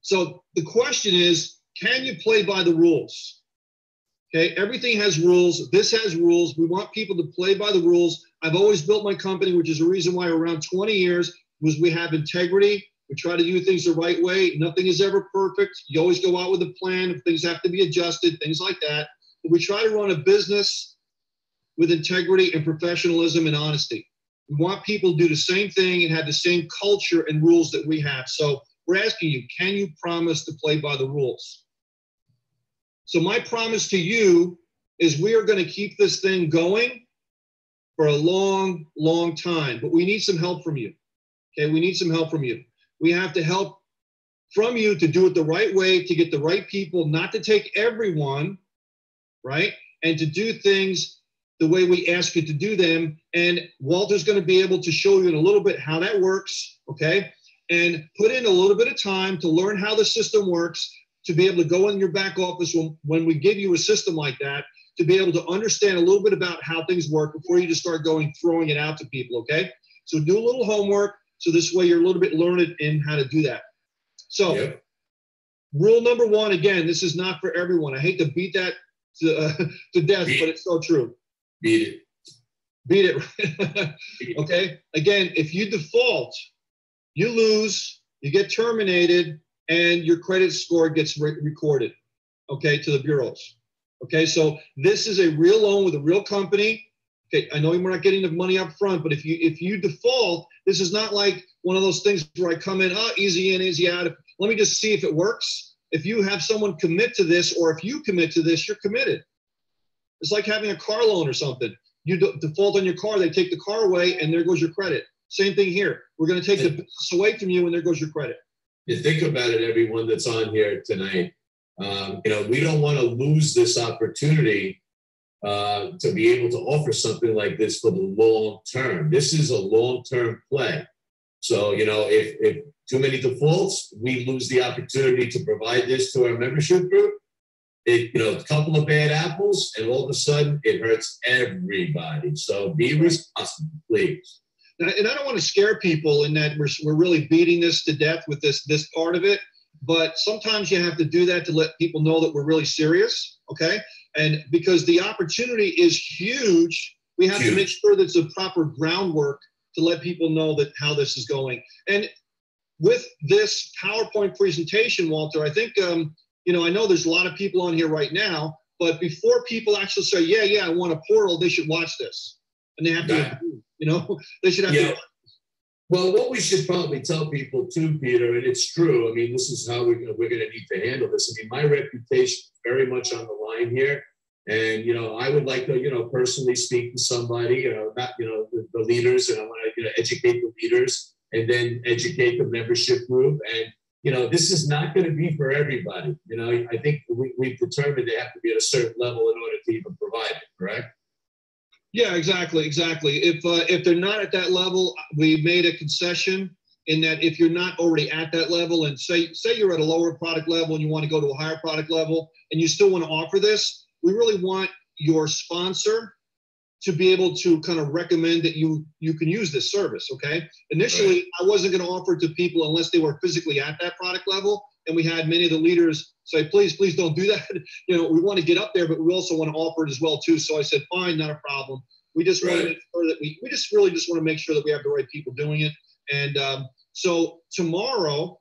So the question is, can you play by the rules? Okay, everything has rules. This has rules. We want people to play by the rules. I've always built my company, which is the reason why around 20 years was we have integrity. We try to do things the right way. Nothing is ever perfect. You always go out with a plan. If things have to be adjusted, things like that. But we try to run a business with integrity and professionalism and honesty. We want people to do the same thing and have the same culture and rules that we have. So we're asking you, can you promise to play by the rules? So my promise to you is we are going to keep this thing going for a long, long time, but we need some help from you. Okay, we need some help from you. We have to help from you to do it the right way, to get the right people, not to take everyone, right? And to do things the way we ask you to do them. And Walter's going to be able to show you in a little bit how that works, okay? And put in a little bit of time to learn how the system works, to be able to go in your back office when we give you a system like that, to be able to understand a little bit about how things work before you just start throwing it out to people, okay? So do a little homework, so this way you're a little bit learned in how to do that. So rule number one, again, this is not for everyone. I hate to beat that to death, but it's so true. Beat it. Okay? Again, if you default, you lose, you get terminated, and your credit score gets recorded, okay, to the bureaus. Okay, so this is a real loan with a real company. Okay, I know we're not getting the money up front, but if you default, this is not like one of those things where I come in, easy in, easy out. Let me just see if it works. If you have someone commit to this, or if you commit to this, you're committed. It's like having a car loan or something. You default on your car, they take the car away, and there goes your credit. Same thing here. We're going to take the business away from you, and there goes your credit. You think about it, everyone that's on here tonight. We don't want to lose this opportunity to be able to offer something like this for the long term. This is a long-term play. So, if too many defaults, we lose the opportunity to provide this to our membership group. A couple of bad apples, and all of a sudden it hurts everybody. So be responsible, please. And I don't want to scare people in that we're really beating this to death with this part of it. But sometimes you have to do that to let people know that we're really serious, okay? And because the opportunity is huge, we have to make sure that it's a proper groundwork to let people know that how this is going. And with this PowerPoint presentation, Walter, I think, I know there's a lot of people on here right now, but before people actually say, yeah, I want a portal, they should watch this. And they have to agree. You know, they should have to. Well, what we should probably tell people too, Peter, and it's true. I mean, this is how we're going to need to handle this. I mean, my reputation is very much on the line here. And, you know, I would like to, you know, personally speak to somebody, you know, not, you know, the leaders, and I want to, you know, educate the leaders and then educate the membership group. And, you know, this is not going to be for everybody. You know, I think we've determined they have to be at a certain level in order to even provide it, correct? Yeah, exactly. If they're not at that level, we made a concession in that if you're not already at that level, and say you're at a lower product level and you want to go to a higher product level and you still want to offer this, we really want your sponsor to be able to kind of recommend that you can use this service, okay? Initially, right. I wasn't going to offer it to people unless they were physically at that product level, and we had many of the leaders say, please don't do that. You know, we want to get up there, but we also want to offer it as well too. So I said, fine, not a problem. We just want to make sure that we just really want to make sure that we have the right people doing it. And so tomorrow,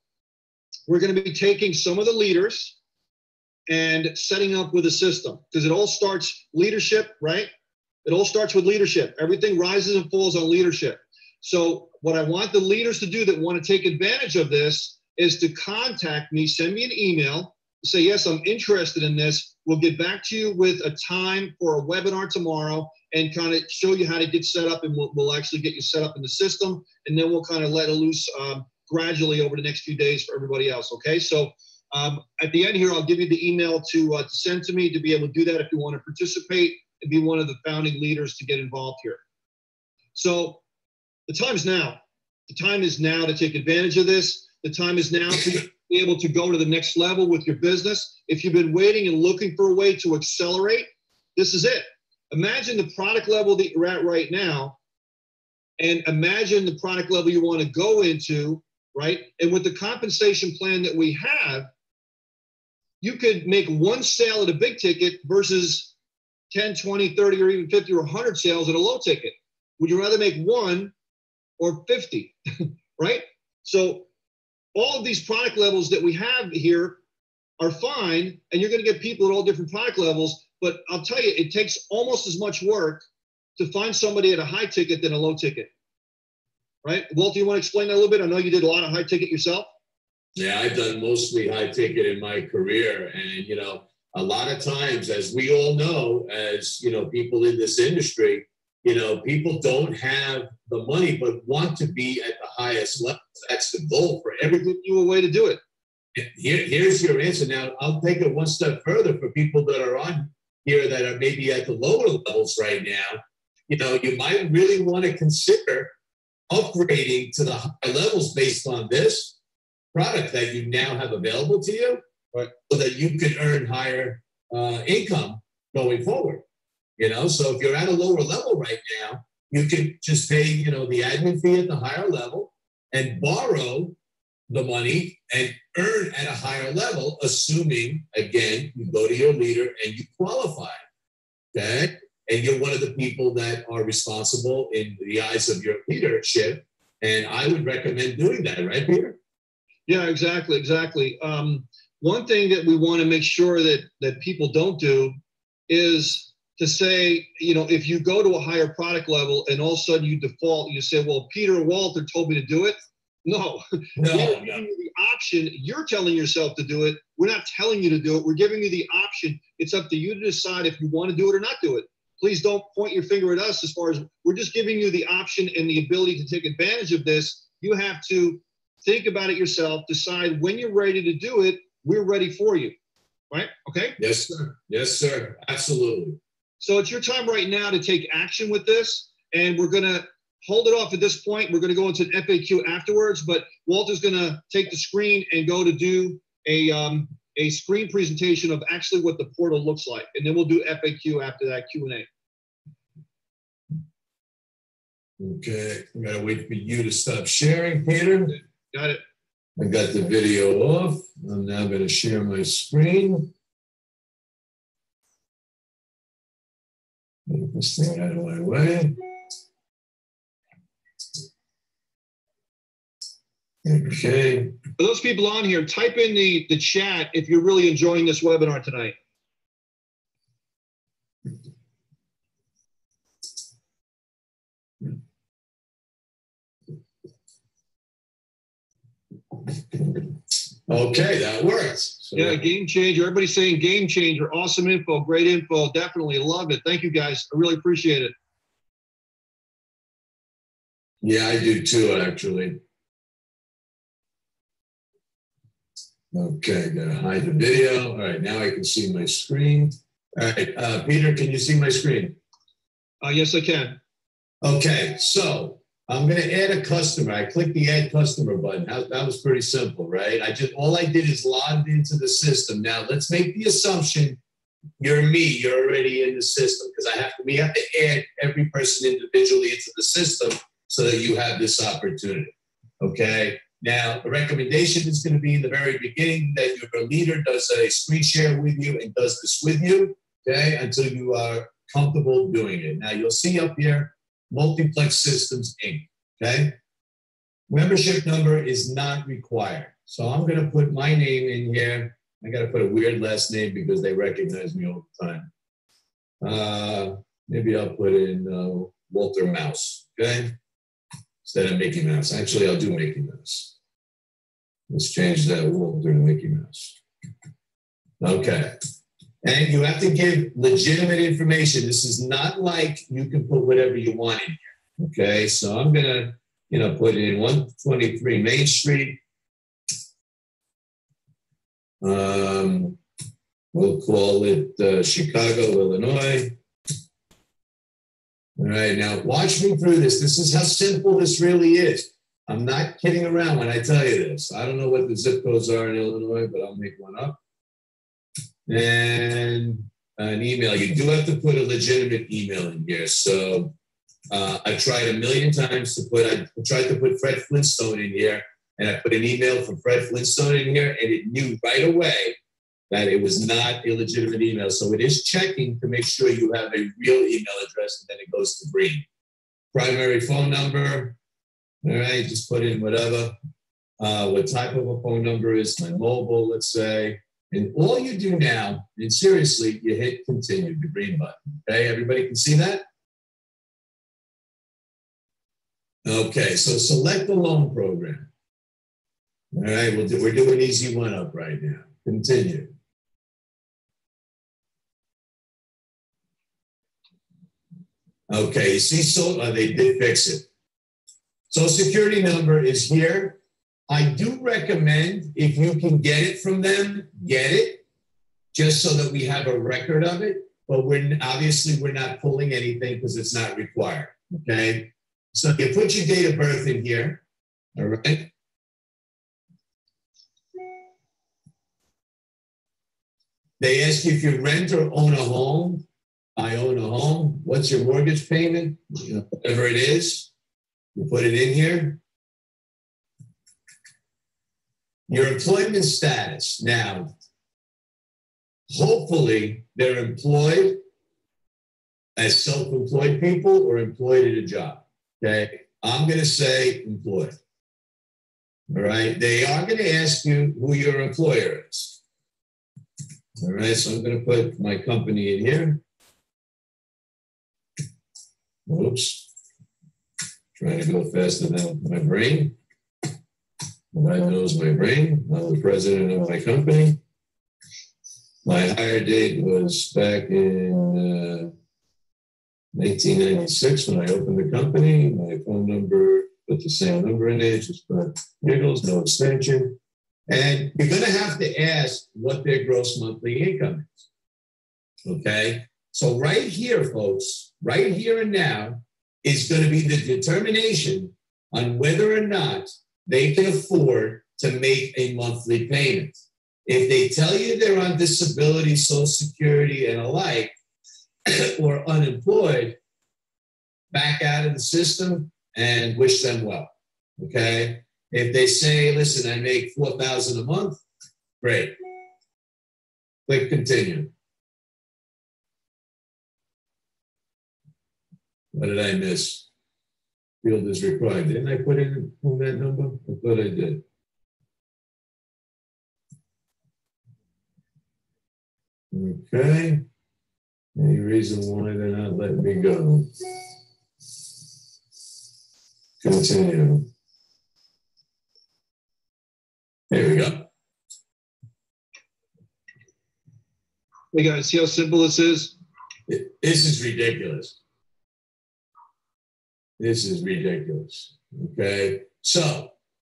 we're going to be taking some of the leaders and setting up with a system, because it all starts leadership, right? It all starts with leadership. Everything rises and falls on leadership. So what I want the leaders to do that want to take advantage of this is to contact me, send me an email, say, yes, I'm interested in this. We'll get back to you with a time for a webinar tomorrow and kind of show you how to get set up, and we'll actually get you set up in the system, and then we'll kind of let it loose gradually over the next few days for everybody else, okay? So at the end here, I'll give you the email to send to me to be able to do that if you want to participate and be one of the founding leaders to get involved here. So the time's now. The time is now to take advantage of this. The time is now to be able to go to the next level with your business. If you've been waiting and looking for a way to accelerate, this is it. Imagine the product level that you're at right now, and imagine the product level you want to go into, right? And with the compensation plan that we have, you could make one sale at a big ticket versus 10, 20, 30, or even 50 or 100 sales at a low ticket. Would you rather make one or 50, right? So all of these product levels that we have here are fine, and you're going to get people at all different product levels, but I'll tell you, it takes almost as much work to find somebody at a high ticket than a low ticket, right? Walter, you want to explain that a little bit? I know you did a lot of high ticket yourself. Yeah, I've done mostly high ticket in my career, and, you know, a lot of times, as we all know, as, you know, people in this industry, you know, people don't have the money, but want to be at the highest level. That's the goal for everything. Give you a way to do it. Here's your answer. Now, I'll take it one step further for people that are on here that are maybe at the lower levels right now. You know, you might really want to consider upgrading to the high levels based on this product that you now have available to you, right, so that you can earn higher income going forward. You know, so if you're at a lower level right now, you can just pay, you know, the admin fee at the higher level and borrow the money and earn at a higher level, assuming, again, you go to your leader and you qualify, okay? And you're one of the people that are responsible in the eyes of your leadership. And I would recommend doing that, right, Peter? Yeah, exactly. One thing that we want to make sure that people don't do is to say, you know, if you go to a higher product level and all of a sudden you default, you say, well, Peter or Walter told me to do it. No. We're giving you the option. You're telling yourself to do it. We're not telling you to do it. We're giving you the option. It's up to you to decide if you want to do it or not do it. Please don't point your finger at us as far as we're just giving you the option and the ability to take advantage of this. You have to think about it yourself, decide when you're ready to do it. We're ready for you, right? Okay? Yes, sir. Yes, sir. Absolutely. So it's your time right now to take action with this, and we're going to hold it off at this point. We're going to go into an FAQ afterwards, but Walter's going to take the screen and go to do a screen presentation of actually what the portal looks like, and then we'll do FAQ after that Q&A. Okay, I'm going to wait for you to stop sharing, Peter. Got it. I got the video off. I'm now going to share my screen. Move this thing out of my way. Okay. For those people on here, type in the chat if you're really enjoying this webinar tonight. Okay, that works. So, yeah, game changer. Everybody's saying game changer. Awesome info, great info. Definitely love it. Thank you guys. I really appreciate it. yeah, I do too, actually. Okay, gotta hide the video. All right, now I can see my screen. All right, Peter, can you see my screen? Yes, I can. Okay, so I'm going to add a customer. I clicked the add customer button. That was pretty simple, right? All I did is logged into the system. Now let's make the assumption you're me. You're already in the system because we have to add every person individually into the system so that you have this opportunity. Okay. Now the recommendation is going to be in the very beginning that your leader does a screen share with you and does this with you. Okay, until you are comfortable doing it. Now you'll see up here. Multiplex Systems, Inc., okay? Membership number is not required. So I'm going to put my name in here. I got to put a weird last name because they recognize me all the time. Maybe I'll put in Walter Mouse, okay? Instead of Mickey Mouse. Actually, I'll do Mickey Mouse. Let's change that Walter to Mickey Mouse. Okay. And you have to give legitimate information. This is not like you can put whatever you want in here. Okay, so I'm gonna, put in 123 Main Street. We'll call it Chicago, Illinois. All right, now watch me through this. This is how simple this really is. I'm not kidding around when I tell you this. I don't know what the zip codes are in Illinois, but I'll make one up. And an email. You do have to put a legitimate email in here. So I tried a million times I tried to put Fred Flintstone in here, and I put an email from Fred Flintstone in here, and it knew right away that it was not a legitimate email. So it is checking to make sure you have a real email address, and then it goes to green. Primary phone number. All right, just put in whatever. What type of a phone number is my mobile, let's say. And all you do now, and seriously, you hit continue, the green button. Okay, everybody can see that? Okay, so select the loan program. All right, we're doing easy one up right now. Continue. Okay, you see, they did fix it. Social Security number is here. I do recommend, if you can get it from them, get it, just so that we have a record of it. But obviously we're not pulling anything because it's not required, okay? So you put your date of birth in here, all right? They ask you if you rent or own a home. I own a home. What's your mortgage payment? Whatever it is, you put it in here. Your employment status. Now, hopefully they're employed as self-employed people or employed at a job, okay? I'm going to say employed, all right? They are going to ask you who your employer is, all right? So I'm going to put my company in here. Oops, trying to go faster than my brain. God knows my brain. I'm the president of my company. My hire date was back in 1996 when I opened the company. My phone number, put the same number in there, just put Giggles, no extension. And you're going to have to ask what their gross monthly income is. Okay? So right here, folks, right here and now is going to be the determination on whether or not they can afford to make a monthly payment. If they tell you they're on disability, Social Security, and alike, or unemployed, back out of the system and wish them well, okay? If they say, listen, I make $4,000 a month, great. Click continue. What did I miss? Field is required. Didn't I put in that number? I thought I did. Okay. Any reason why they're not letting me go? Continue. There we go. Hey guys, see how simple this is? This is ridiculous. This is ridiculous. Okay. So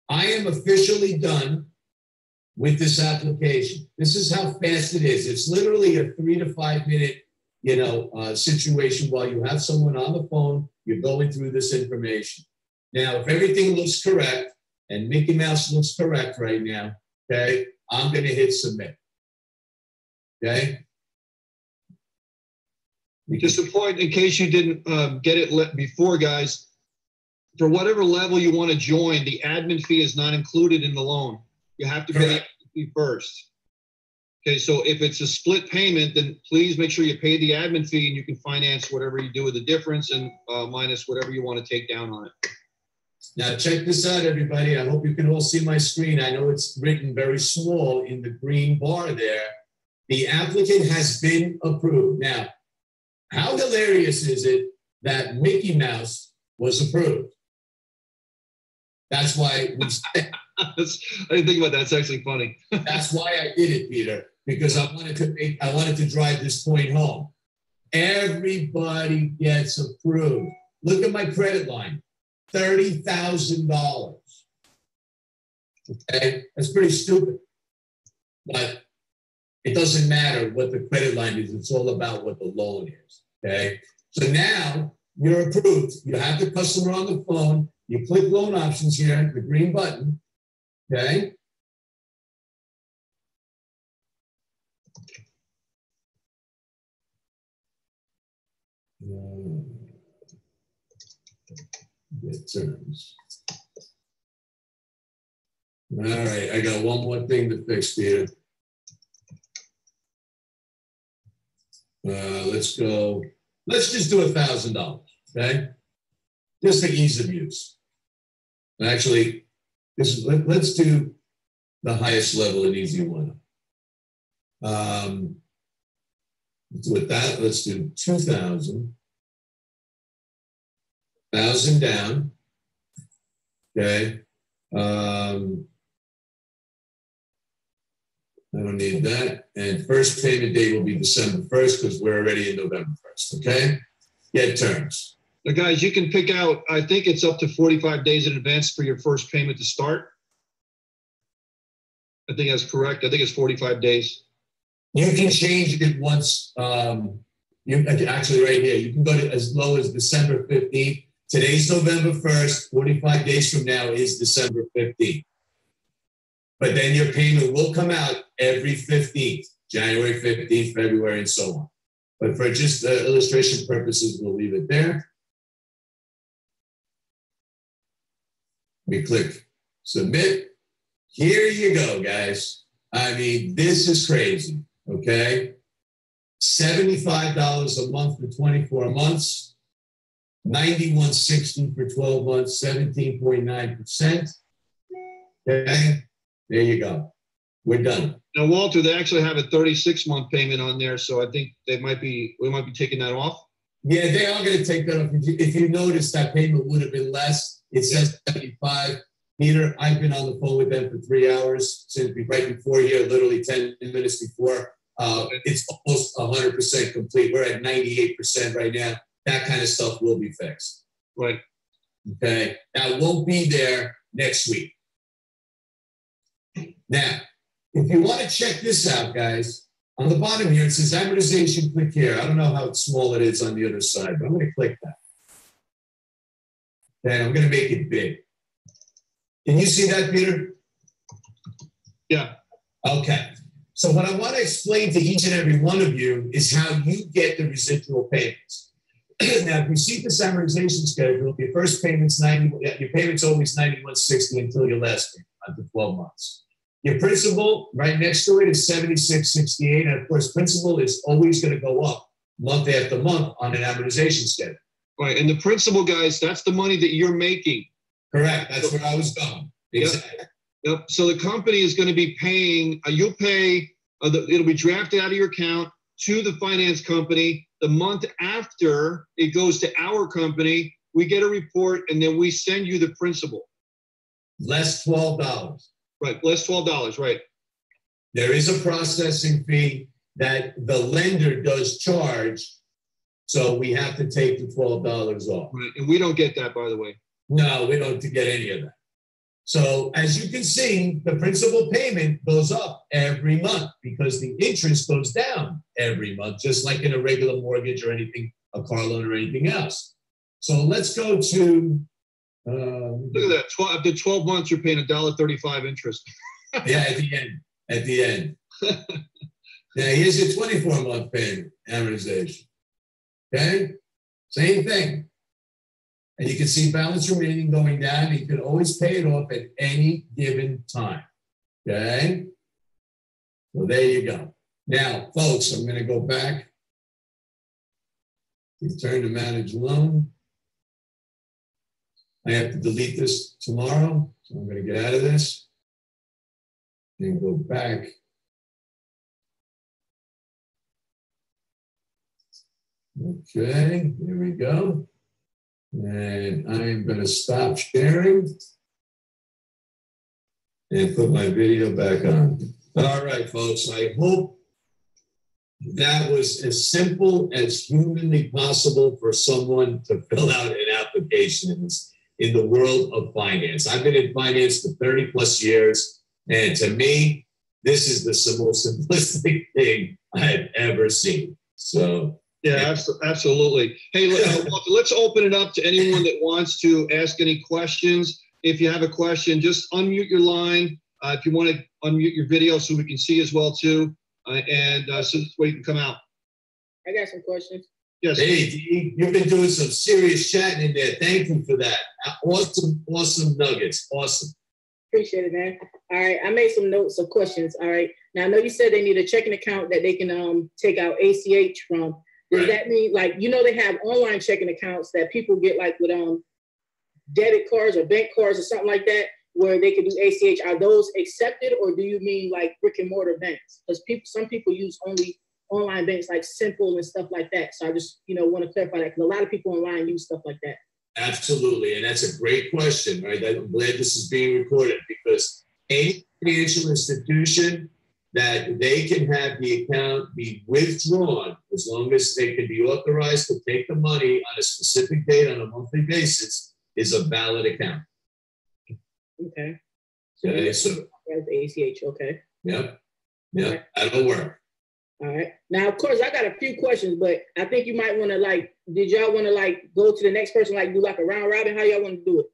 I am officially done with this application. This is how fast it is. It's literally a 3 to 5 minute, situation while you have someone on the phone, you're going through this information. Now, if everything looks correct and Mickey Mouse looks correct right now, okay, I'm going to hit submit. Okay. Just a point in case you didn't get it before, guys, for whatever level you want to join, the admin fee is not included in the loan. You have to pay the admin fee first. Okay, so if it's a split payment, then please make sure you pay the admin fee and you can finance whatever you do with the difference and minus whatever you want to take down on it. Now check this out, everybody. I hope you can all see my screen. I know it's written very small in the green bar there. The applicant has been approved. Now, how hilarious is it that Mickey Mouse was approved? That's why we I didn't think about that. It's actually funny. That's why I did it, Peter, because I wanted to drive this point home. Everybody gets approved. Look at my credit line, $30,000. Okay, that's pretty stupid, but it doesn't matter what the credit line is. It's all about what the loan is. Okay, so now you're approved. You have the customer on the phone. You click loan options here, the green button. Okay. Get terms. All right, I got one more thing to fix, Peter. Let's go. Let's just do $1,000. Okay, just for ease of use. Actually, let's do the highest level and easy one. Let's do it that. Let's do 2,000. 1,000 down. Okay. I don't need that. And first payment date will be December 1st because we're already in November 1st. Okay. Get terms. Now, guys, you can pick out, I think it's up to 45 days in advance for your first payment to start. I think that's correct. I think it's 45 days. You can change it once. You actually right here, you can go to as low as December 15th. Today's November 1st. 45 days from now is December 15th. But then your payment will come out every 15th, January 15th, February, and so on. But for just illustration purposes, we'll leave it there. We click submit. Here you go, guys. I mean, this is crazy, okay? $75 a month for 24 months, $91.60 for 12 months, 17.9%. Okay, there you go. We're done. Now, Walter, they actually have a 36-month payment on there, so I think we might be taking that off. Yeah, they are going to take that off. If you notice, that payment would have been less. It says 75. Peter, I've been on the phone with them for 3 hours since right before here, literally 10 minutes before. It's almost 100% complete. We're at 98% right now. That kind of stuff will be fixed. Right. Okay. Now, it won't be there next week. Now, if you want to check this out, guys, on the bottom here, it says amortization, click here. I don't know how small it is on the other side, but I'm going to click that. Okay, I'm going to make it big. Can you see that, Peter? Yeah. Okay. So what I want to explain to each and every one of you is how you get the residual payments. Now, if you see this amortization schedule, your first payment's your payment's always $91.60 until your last payment, after 12 months. Your principal, right next to it, is $76.68, and of course, principal is always going to go up month after month on an amortization schedule. Right, and the principal, guys, that's the money that you're making. Correct. That's where I was going. Exactly. Yep. So the company is going to be paying. You'll pay. It'll be drafted out of your account to the finance company. The month after it goes to our company, we get a report, and then we send you the principal. Less $12. Right, less $12, right. There is a processing fee that the lender does charge, so we have to take the $12 off. Right, and we don't get that, by the way. No, we don't get any of that. So as you can see, the principal payment goes up every month because the interest goes down every month, just like in a regular mortgage or anything, a car loan or anything else. So let's go to... look at that, after 12 months, you're paying $1.35 interest. Yeah, at the end. Now, here's your 24-month payment amortization. Okay? Same thing. And you can see balance remaining going down. You can always pay it off at any given time. Okay? Well, there you go. Now, folks, I'm going to go back. Return to manage loan. I have to delete this tomorrow, so I'm going to get out of this and go back. Okay, here we go. And I am going to stop sharing and put my video back on. All right, folks, I hope that was as simple as humanly possible for someone to fill out an application in the world of finance. I've been in finance for 30 plus years, and to me, this is the most simplistic thing I've ever seen. So, yeah, absolutely. Hey, Walter, let's open it up to anyone that wants to ask any questions. If you have a question, just unmute your line. If you want to unmute your video so we can see as well too, and so this way you can come out. I got some questions. Yes. Hey, Dee, you've been doing some serious chatting in there. Thank you for that. Awesome nuggets. Awesome. Appreciate it, man. All right, I made some notes of questions. All right. Now, I know you said they need a checking account that they can take out ACH from. Does that mean, like, you know, they have online checking accounts that people get, like, with debit cards or bank cards or something like that, where they can do ACH? Are those accepted, or do you mean like brick and mortar banks? Because some people use only online banks like Simple and stuff like that. So I just, want to clarify that, because a lot of people online use stuff like that. Absolutely, and that's a great question, right? I'm glad this is being recorded, because any financial institution that they can have the account be withdrawn, as long as they can be authorized to take the money on a specific date on a monthly basis, is a valid account. Okay. Okay, so ACH, okay. Yep, that'll work. All right. Now, of course, I got a few questions, but I think you might want to did y'all want to go to the next person, do like a round robin? How y'all want to do it?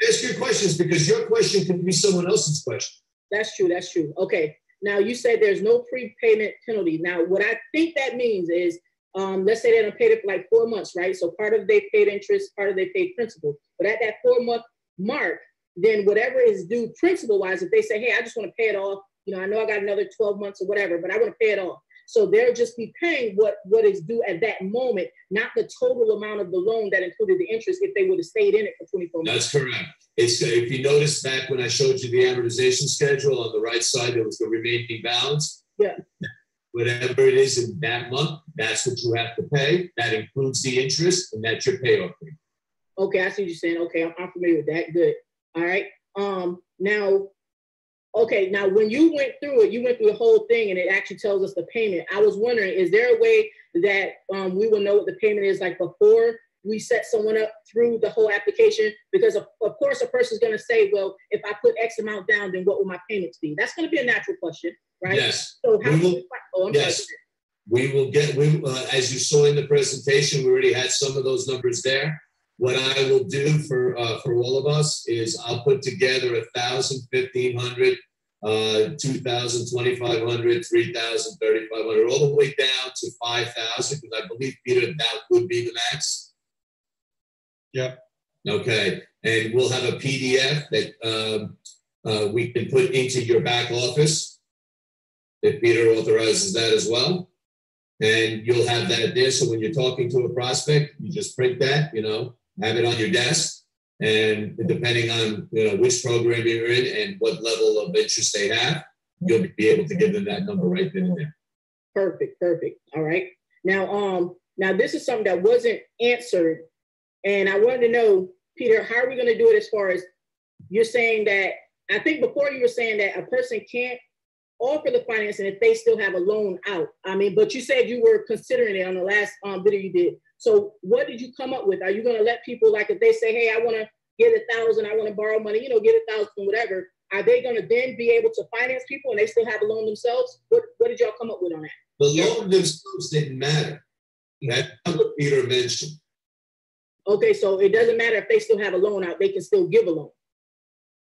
Ask your questions, because your question can be someone else's question. That's true. That's true. Okay. Now, you said there's no prepayment penalty. Now, what I think that means is, let's say they don't pay it for like 4 months, right? So part of they paid interest, part of they paid principal. But at that 4-month mark, then whatever is due principal-wise, if they say, hey, I just want to pay it off, I know I got another 12 months or whatever, but I want to pay it off. So they'll just be paying what is due at that moment, not the total amount of the loan that included the interest if they would have stayed in it for 24 months. That's correct. If you notice back when I showed you the amortization schedule, on the right side, there was the remaining balance. Yeah. Whatever it is in that month, that's what you have to pay. That includes the interest, and that's your payoff rate. Okay, I see what you're saying. Okay, I'm familiar with that. Good. All right. Now, when you went through it, you went through the whole thing, and it actually tells us the payment. I was wondering, is there a way that we will know what the payment is before we set someone up through the whole application? Because of course, a person's going to say, well, if I put X amount down, then what will my payments be? That's going to be a natural question, right? Yes. So how we will get, as you saw in the presentation, we already had some of those numbers there. What I will do for all of us is I'll put together 1,000, 1,500, 2,000, 2,500, 3,000, 3,500, all the way down to 5,000, because I believe, Peter, that would be the max. Yep. Okay, and we'll have a PDF that we can put into your back office, if Peter authorizes that as well. And you'll have that there, so when you're talking to a prospect, you just print that, have it on your desk, and depending on which program you're in and what level of interest they have, you'll be able to give them that number right then and there. Perfect. All right. Now this is something that wasn't answered, and I wanted to know, Peter, how are we going to do it as far as you're saying that, I think before you were saying that a person can't offer the financing if they still have a loan out. I mean, but you said you were considering it on the last video you did. So what did you come up with? Are you going to let people, like if they say, hey, I want to get 1,000, I want to borrow money, you know, get 1,000 from whatever, are they going to then be able to finance people and they still have a loan themselves? What did y'all come up with on that? The loan themselves didn't matter. That's what Peter mentioned. Okay, so it doesn't matter if they still have a loan out, they can still give a loan.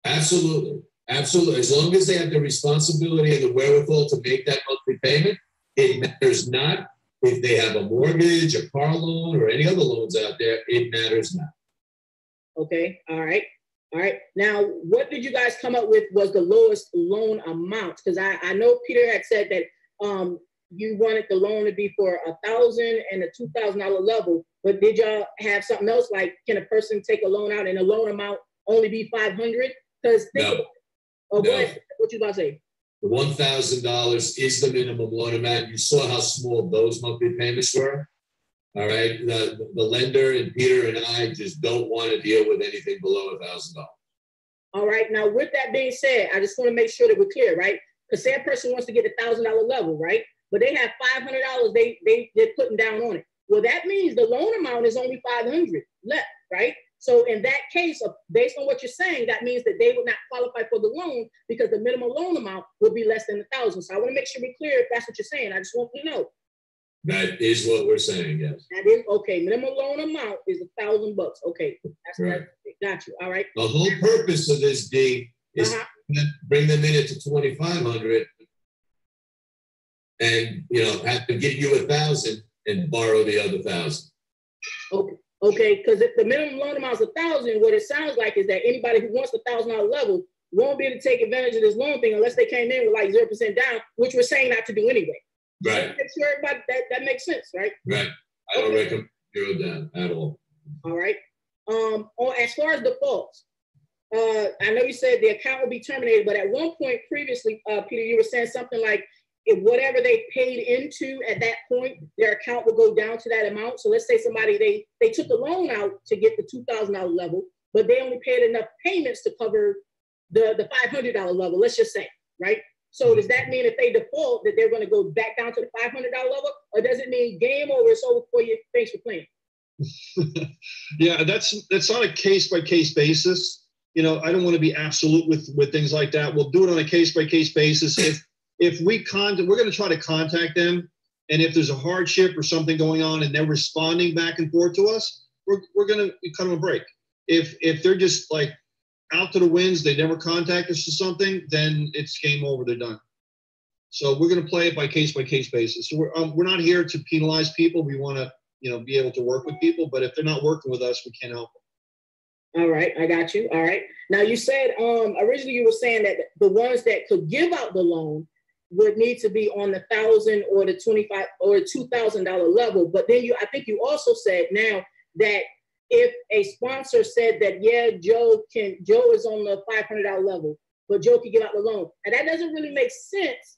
Absolutely. Absolutely. As long as they have the responsibility and the wherewithal to make that monthly payment, it matters not if they have a mortgage, a car loan, or any other loans out there. It matters not. Okay. All right. All right. Now, what did you guys come up with was the lowest loan amount? Because I know Peter had said that you wanted the loan to be for $1,000 and a $2,000 level, but did y'all have something else? Like, can a person take a loan out and the loan amount only be $500? Because no. Oh, no. What you about to say? The $1,000 is the minimum loan amount. You saw how small those monthly payments were. All right. The lender and Peter and I just don't want to deal with anything below $1,000. All right. Now, with that being said, I just want to make sure that we're clear, right? Because say a person wants to get $1,000 level, right? But they have $500 they're putting down on it. Well, that means the loan amount is only $500 left, right? So in that case, based on what you're saying, that means that they would not qualify for the loan because the minimum loan amount would be less than $1,000. So I want to make sure we're clear if that's what you're saying. I just want you to know. That is what we're saying, yes. That is okay. Minimum loan amount is $1,000. Okay, that's right. Got you. All right. The whole purpose of this D is to bring them in at $2,500, and have to give you $1,000 and borrow the other $1,000. Okay. Okay, because if the minimum loan amount is $1,000, what it sounds like is that anybody who wants the $1,000 level won't be able to take advantage of this loan thing unless they came in with like 0% down, which we're saying not to do anyway. Right. Make sure everybody that makes sense, right? Right. I don't recommend 0 down at all. All right. As far as defaults, I know you said the account will be terminated, but at one point previously, Peter, you were saying something like, if whatever they paid into at that point, their account will go down to that amount. So let's say somebody, they took a loan out to get the $2,000 level, but they only paid enough payments to cover the $500 level, let's just say, right? So does that mean if they default that they're going to go back down to the $500 level, or does it mean game over, it's over for you, thanks for playing? Yeah, that's on a case-by-case basis. I don't want to be absolute with things like that. We'll do it on a case-by-case basis. If we're going to try to contact them, and if there's a hardship or something going on and they're responding back and forth to us, we're going to cut them a break. If they're just like out to the winds, they never contact us or something, then it's game over, they're done. So we're going to play it by case basis. So we're not here to penalize people. We want to be able to work with people, but if they're not working with us, we can't help them. All right, I got you. All right. Now you said originally you were saying that the ones that could give out the loan would need to be on the $1,000 or the $25 or $2,000 level. But then I think you also said now that if a sponsor said that, yeah, Joe is on the $500 level, but Joe can give out the loan. And that doesn't really make sense.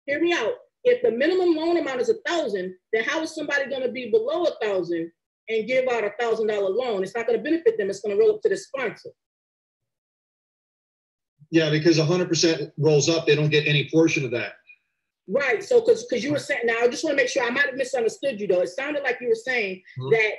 Hear me out. If the minimum loan amount is $1,000, then how is somebody going to be below $1,000 and give out a $1,000 loan? It's not going to benefit them. It's going to roll up to the sponsor. Yeah, because 100% rolls up, they don't get any portion of that. Right. So because you were saying, now I just want to make sure, I might have misunderstood you though. It sounded like you were saying that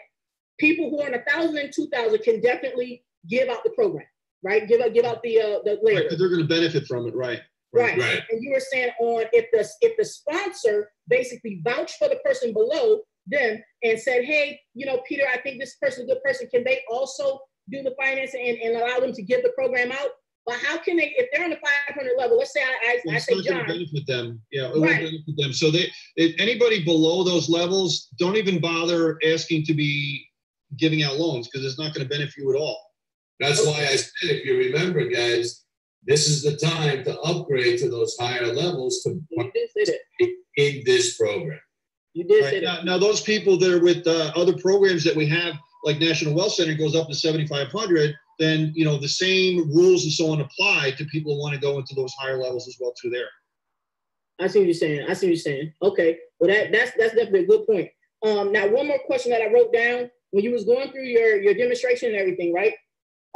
people who are in 1,000 and 2,000 can definitely give out the program, right? Give out the layer. Right, they're going to benefit from it, right? Right. And you were saying if the sponsor basically vouched for the person below them and said, hey, Peter, I think this person is a good person. Can they also do the financing and allow them to give the program out? But how can they, if they're on the 500 level, let's say I say John. Benefit them. Yeah, it won't benefit them. So if anybody below those levels, don't even bother asking to be giving out loans because it's not going to benefit you at all. That's why I said, if you remember, guys, this is the time to upgrade to those higher levels to participate in this program. You did say that. Now, those people that are with other programs that we have, like National Wealth Center, goes up to 7,500. Then the same rules and so on apply to people who want to go into those higher levels as well too. There. I see what you're saying. Okay, well that's definitely a good point. Now one more question that I wrote down when you was going through your demonstration and everything, right?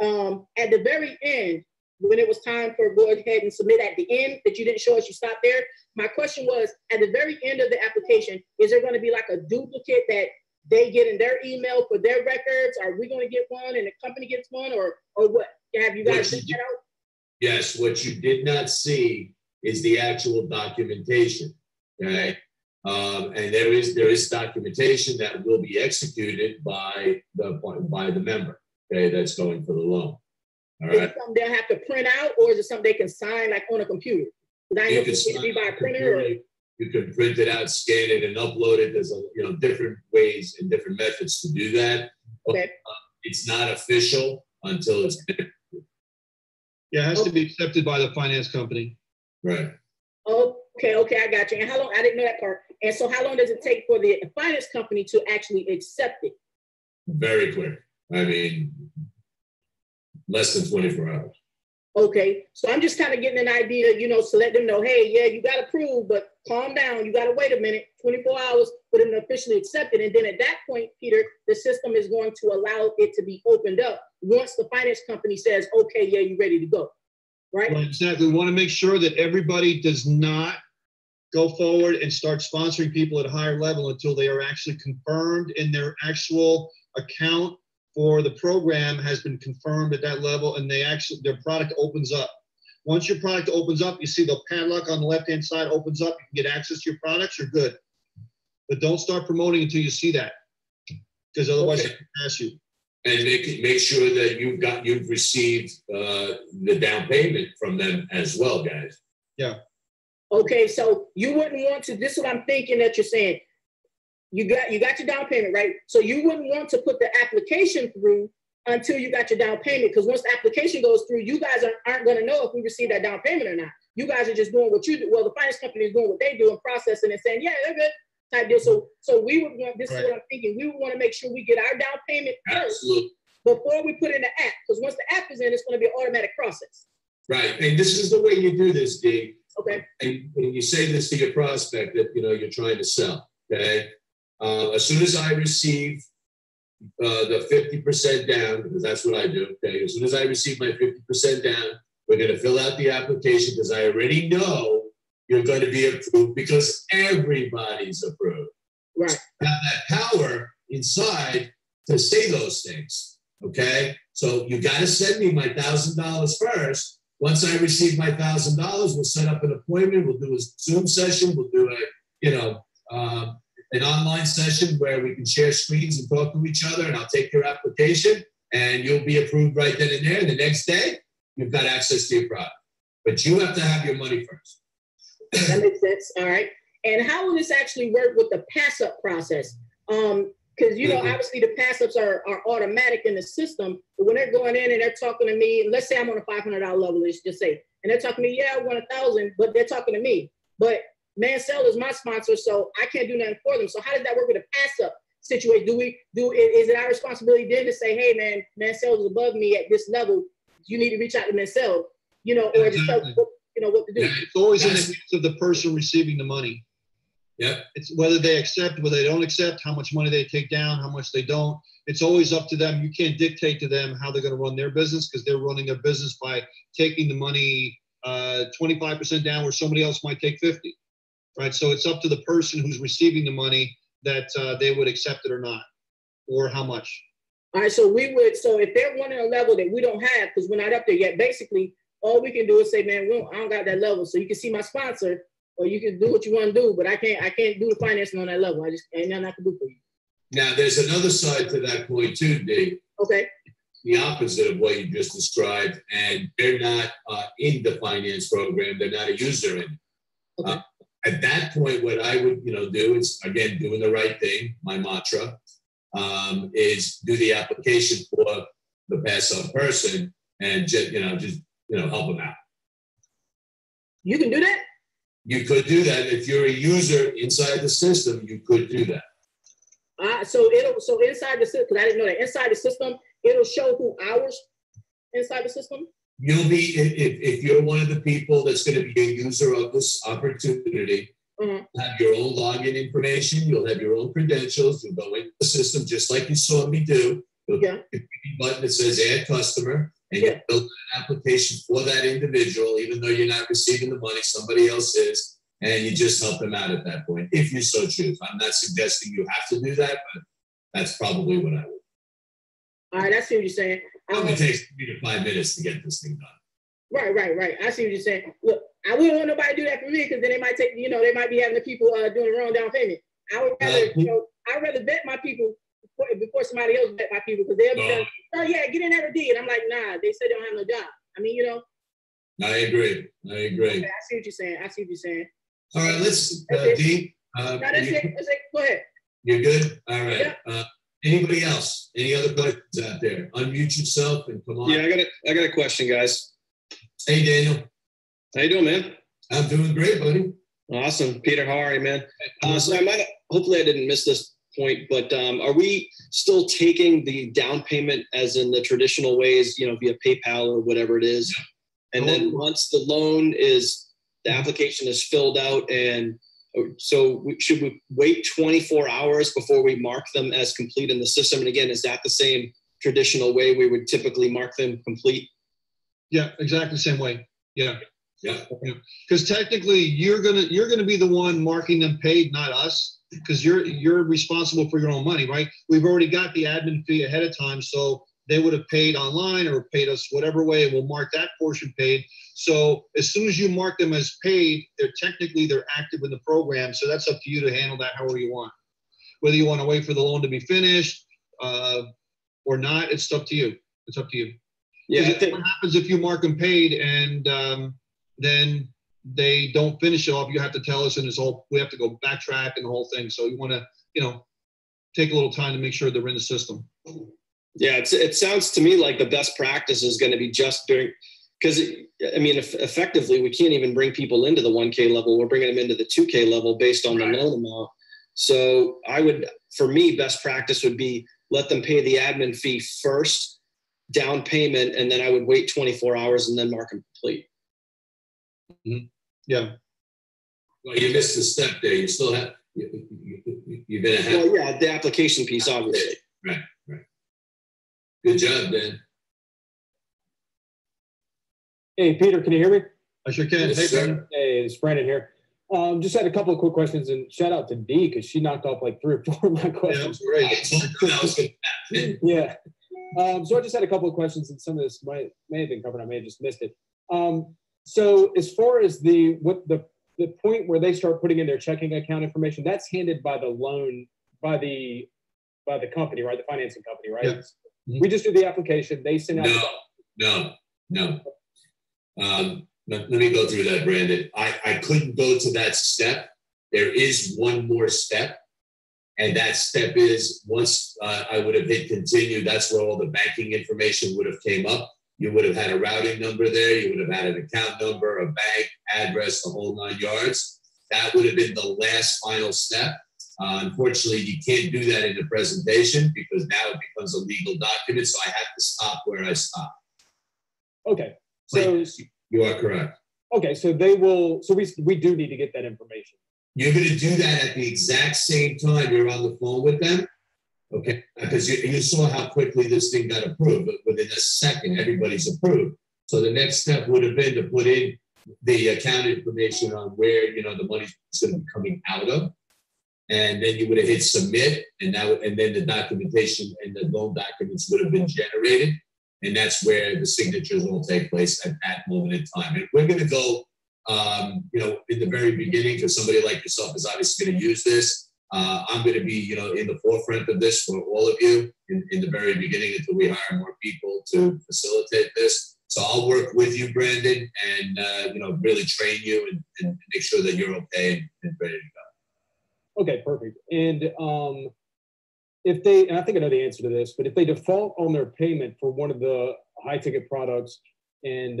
at the very end, when it was time for go ahead and submit at the end that you didn't show us, you stopped there. My question was, at the very end of the application, is there going to be like a duplicate that they get in their email for their records? Are we going to get one and the company gets one, or what? Have you guys sent that out? Yes, what you did not see is the actual documentation, okay? And there is documentation that will be executed by the member, okay, that's going for the loan. All right. Is it something they'll have to print out, or is it something they can sign like on a computer? You can sign be by a printer, or you can print it out, scan it, and upload it. There's different ways and different methods to do that. Okay. It's not official until it's Yeah, it has to be accepted by the finance company. right. Okay, I got you. And how long? I didn't know that part. And so, how long does it take for the finance company to actually accept it? Very quick. I mean, less than 24 hours. Okay, so I'm just kind of getting an idea, to let them know, hey, yeah, you got approved, but calm down. You got to wait a minute, 24 hours for them to officially accept it. And then at that point, Peter, the system is going to allow it to be opened up once the finance company says, okay, yeah, you're ready to go, right? Well, exactly. We want to make sure that everybody does not go forward and start sponsoring people at a higher level until they are actually confirmed in their actual account for the program has been confirmed at that level, and their product opens up. Once your product opens up, you see the padlock on the left-hand side opens up, you can get access to your products, you're good. But don't start promoting until you see that, because otherwise it can pass you. And make sure that you've received the down payment from them as well, guys. Yeah. Okay, so you wouldn't want to, this is what I'm thinking that you're saying. You got your down payment, right? So you wouldn't want to put the application through until you got your down payment, because once the application goes through, you guys aren't going to know if we receive that down payment or not. You guys are just doing what you do. Well, the finance company is doing what they do and processing and saying, yeah, they're good type deal. So we would want, this is what I'm thinking. We would want to make sure we get our down payment first before we put in the app, because once the app is in, it's going to be an automatic process. Right, and this is the way you do this, Dee. Okay. And you say this to your prospect that you're trying to sell. Okay. As soon as I receive the 50% down, because that's what I do. Okay. As soon as I receive my 50% down, we're going to fill out the application, because I already know you're going to be approved, because everybody's approved. Right. So you have that power inside to say those things. Okay. So you got to send me my $1,000 first. Once I receive my $1,000, we'll set up an appointment. We'll do a Zoom session. We'll do an online session where we can share screens and talk to each other, and I'll take your application and you'll be approved right then and there. And the next day, you've got access to your product. But you have to have your money first. That makes sense. All right. And how will this actually work with the pass-up process? Because, obviously the pass-ups are automatic in the system. But when they're going in and they're talking to me, and let's say I'm on a $500 level, let's just say, and they're talking to me, yeah, I want 1,000, but they're talking to me. But Mansell is my sponsor, so I can't do nothing for them. So how does that work with a pass-up situation? Is it our responsibility then to say, hey, man, Mansell is above me at this level. You need to reach out to Mansell, or just tell what to do. It's always in the hands of the person receiving the money. Yeah. It's whether they accept, whether they don't accept, how much money they take down, how much they don't. It's always up to them. You can't dictate to them how they're going to run their business, because they're running their business by taking the money 25% down where somebody else might take 50. Right. So it's up to the person who's receiving the money that they would accept it or not, or how much. All right. So if they're running a level that we don't have, because we're not up there yet, basically all we can do is say, man, I don't got that level. So you can see my sponsor, or you can do what you want to do, but I can't do the financing on that level. I just ain't nothing I can do for you. Now there's another side to that point too, Dave. Okay. The opposite of what you just described, and they're not in the finance program. They're not a user in it. Okay. At that point, what I would, do is, again, doing the right thing. My mantra is do the application for the pass-up person and just help them out. You can do that? You could do that. If you're a user inside the system, you could do that. So inside the system, because I didn't know that, inside the system, it'll show who ours inside the system? You'll be, if you're one of the people that's going to be a user of this opportunity, have your own login information, you'll have your own credentials, you'll go into the system just like you saw me do. a button that says add customer, and you build an application for that individual, even though you're not receiving the money, somebody else is, and you just help them out at that point, if you so choose. I'm not suggesting you have to do that, but that's probably what I would. All right, I see what you're saying. It only takes 3 to 5 minutes to get this thing done. Right. I see what you're saying. Look, I wouldn't want nobody to do that for me, because then they might take, they might be having the people doing the wrong down payment. I would rather, I'd rather vet my people before somebody else vet my people, because they'll be done, oh yeah, get in there to D. And I'm like, nah, they said they don't have no job. I mean, I agree. Okay, I see what you're saying. All right, let's, D. That's it. Go ahead. You're good? All right. Yeah. Anybody else? Any other questions out there? Unmute yourself and come on. Yeah, I got a question, guys. Hey, Daniel. How you doing, man? I'm doing great, buddy. Awesome. Peter, how are you, man? So hopefully I didn't miss this point, but are we still taking the down payment as in the traditional ways, via PayPal or whatever it is? And then once the the application is filled out, and so should we wait 24 hours before we mark them as complete in the system? And again, is that the same traditional way we would typically mark them complete? Yeah, exactly the same way. Yeah. Because technically, you're gonna be the one marking them paid, not us, because you're responsible for your own money, right? We've already got the admin fee ahead of time, so they would have paid online or paid us whatever way. We'll mark that portion paid. So as soon as you mark them as paid, they're active in the program. So that's up to you to handle that however you want. Whether you want to wait for the loan to be finished or not, it's up to you. It's up to you. Yeah. What happens if you mark them paid and then they don't finish it off? You have to tell us, and we have to go backtrack and the whole thing. So you want to, take a little time to make sure they're in the system. Yeah, it sounds to me like the best practice is going to be just during, because effectively we can't even bring people into the 1K level. We're bringing them into the 2K level based on the loan amount. So for me, best practice would be let them pay the admin fee first, down payment, and then I would wait 24 hours and then mark them complete. Mm-hmm. Yeah. Well, you missed a step there. You still have, you're going to have. Well, yeah, the application piece, obviously. Right. Good job, Ben. Hey, Peter, can you hear me? I sure can. Yes, hey, Hey, it's Brandon here. Just had a couple of quick questions, and shout out to Dee, because she knocked off like 3 or 4 of my questions. Yeah. So I just had a couple of questions, and some of this may have been covered. I may have just missed it. So as far as the point where they start putting in their checking account information, that's handed by the loan by the company, right? The financing company, right? Yeah. We just do the application. They send out. No. Let me go through that, Brandon. I couldn't go to that step. There is one more step. And that step is once I would have hit continue, that's where all the banking information would have came up. You would have had a routing number there. You would have had an account number, a bank address, the whole 9 yards. That would have been the last final step. Unfortunately, you can't do that in the presentation because now it becomes a legal document. So I have to stop where I stop. Okay. So you are correct. Okay. So they will. So we do need to get that information. You're going to do that at the exact same time you're on the phone with them. Okay. Because you saw how quickly this thing got approved. But within a second, everybody's approved. So the next step would have been to put in the account information on where, the money's going to be coming out of. And then you would have hit submit, and then the documentation and the loan documents would have been generated. And that's where the signatures will take place at that moment in time. And we're going to go, in the very beginning, because somebody like yourself is obviously going to use this. I'm going to be, in the forefront of this for all of you in the very beginning until we hire more people to facilitate this. So I'll work with you, Brandon, and, really train you and make sure that you're okay and ready to go. Okay, perfect. And if they, and I think I know the answer to this, but if they default on their payment for one of the high ticket products and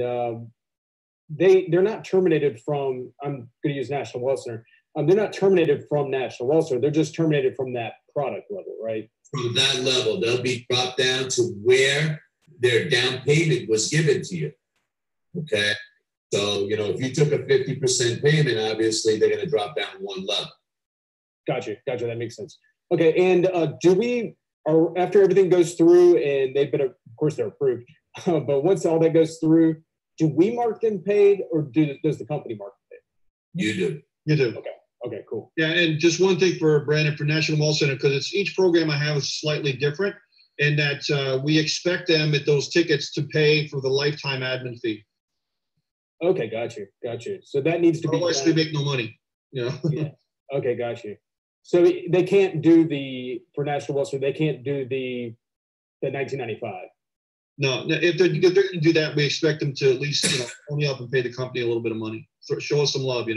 they're not terminated from, I'm going to use National Wealth Center. They're not terminated from National Wealth Center. They're just terminated from that product level, right? From that level, they'll be dropped down to where their down payment was given to you. Okay. So, if you took a 50% payment, obviously they're going to drop down one level. Gotcha. That makes sense. Okay. And do we after everything goes through and they've been, of course, they're approved, but once all that goes through, do we mark them paid or does the company mark them paid? You do. You do. Okay. Okay, cool. Yeah, and just one thing for Brandon, for National Wealth Center, because it's each program I have is slightly different, in that we expect them at those tickets to pay for the lifetime admin fee. Okay, got you. So that needs to be. Otherwise, we make no money. You know. Yeah. Okay, got you. So they can't do for National Wealth Center, they can't do the 1995. No, if they're going to do that, we expect them to at least only up and pay the company a little bit of money. So show us some love,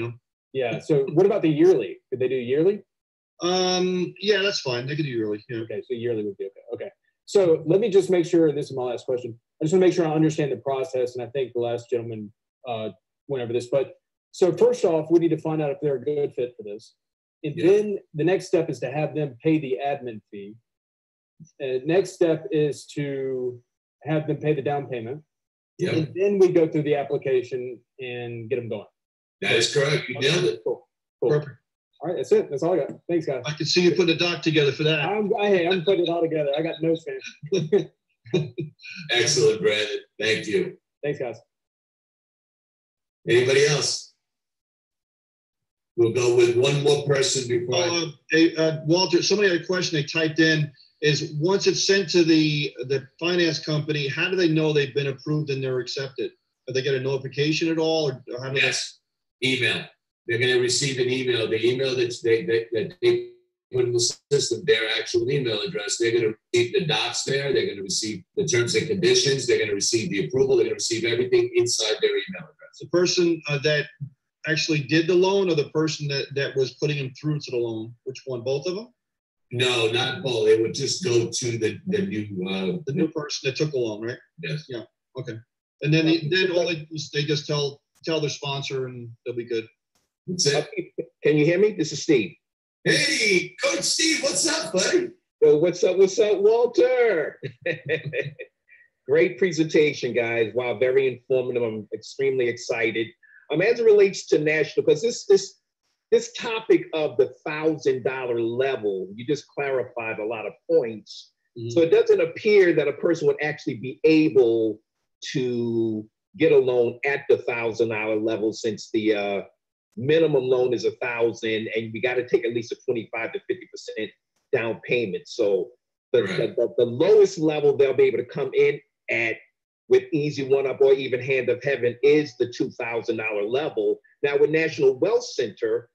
Yeah. So what about the yearly? Could they do yearly? Yeah, that's fine. They could do yearly. Yeah. Okay, so yearly would be okay. Okay. So let me just make sure, and this is my last question. I just want to make sure I understand the process, and I think the last gentleman went over this. But so first off, we need to find out if they're a good fit for this. And then the next step is to have them pay the admin fee. Next step is to have them pay the down payment. Yeah. And then we go through the application and get them going. That is correct. You nailed it. Cool. Perfect. All right, that's it. That's all I got. Thanks, guys. I can see you putting a doc together for that. I'm putting it all together. I got notes, man. Excellent, Brandon. Thank you. Thanks, guys. Anybody else? We'll go with one more person before. Walter, somebody had a question they typed in, is once it's sent to the finance company, how do they know they've been approved and they're accepted? Do they get a notification at all? Or how do Email. They're going to receive an email. The email that they put in the system, their actual email address, they're going to receive the docs there. They're going to receive the terms and conditions. They're going to receive the approval. They're going to receive everything inside their email address. The person that actually did the loan, or the person that was putting them through to the loan? Which one? Both of them? No, not both. They would just go to the new person that took the loan, right? Yes. Yeah. Okay. And then they just tell their sponsor and they'll be good. That's it. Can you hear me? This is Steve. Hey, Coach Steve, what's up, buddy? Yo, what's up, Walter? Great presentation, guys. Wow, very informative. I'm extremely excited. As it relates to national, because this topic of the $1,000 level, you just clarified a lot of points. Mm-hmm. So it doesn't appear that a person would actually be able to get a loan at the $1,000 level, since the minimum loan is $1,000, and we got to take at least a 25 to 50% down payment. So the lowest level they'll be able to come in at with Easy One Up or even Hand of Heaven is the $2,000 level. Now with National Wealth Center,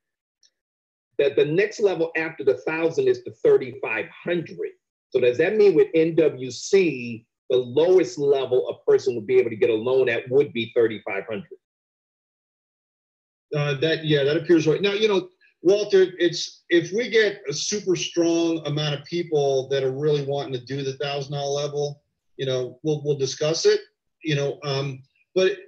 the next level after the 1,000 is the 3,500. So does that mean with NWC, the lowest level a person would be able to get a loan at would be 3,500? That appears right. Now, Walter, if we get a super strong amount of people that are really wanting to do the $1,000 level, we'll discuss it, but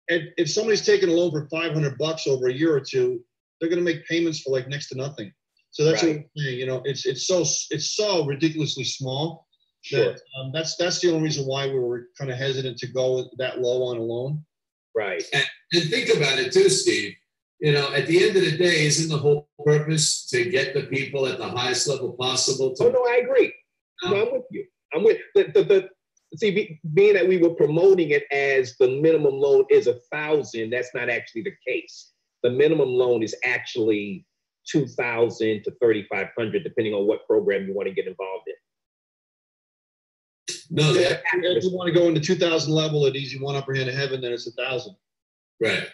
if somebody's taking a loan for $500 over a year or two, they're going to make payments for like next to nothing. So that's right. It's so ridiculously small. Sure. That, that's the only reason why we were kind of hesitant to go that low on a loan. Right. And think about it too, Steve. At the end of the day, isn't the whole purpose to get the people at the highest level possible? Oh, no, I agree. No, I'm with you. I'm with see, being that we were promoting it as the minimum loan is 1,000, that's not actually the case. The minimum loan is actually 2,000 to 3,500, depending on what program you want to get involved in. No, if you want to go into 2,000 level at Easy One Up or Hand of Heaven, then it's 1,000. Right.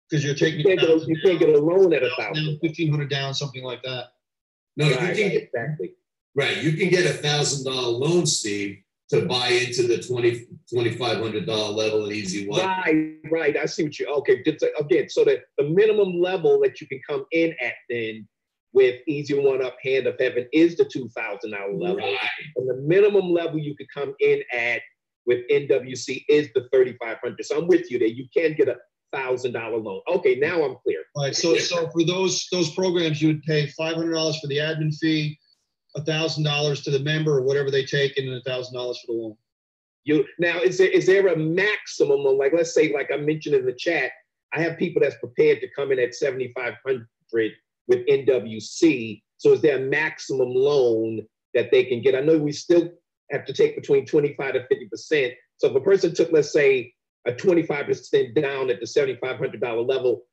Because you're taking you can't get a loan at 1,000, 1,500 down, something like that. No, right, you can get exactly. Right, you can get a $1,000 loan, Steve, to buy into the $2,500 level at Easy One. Right. I see what you. Okay, again, so the minimum level that you can come in at then with Easy One Up, Hand of Heaven is the $2,000 level, right. And the minimum level you could come in at with NWC is the 3,500. So I'm with you there. You can get a $1,000 loan. Okay, now I'm clear. All right. So for those programs, you would pay $500 for the admin fee, $1,000 to the member or whatever they take, and then $1,000 for the loan. Now, is there a maximum on, like, let's say, like I mentioned in the chat, I have people that's prepared to come in at 7,500 with NWC. So is there a maximum loan that they can get? I know we still have to take between 25 to 50%. So if a person took, let's say, a 25% down at the $7,500 level,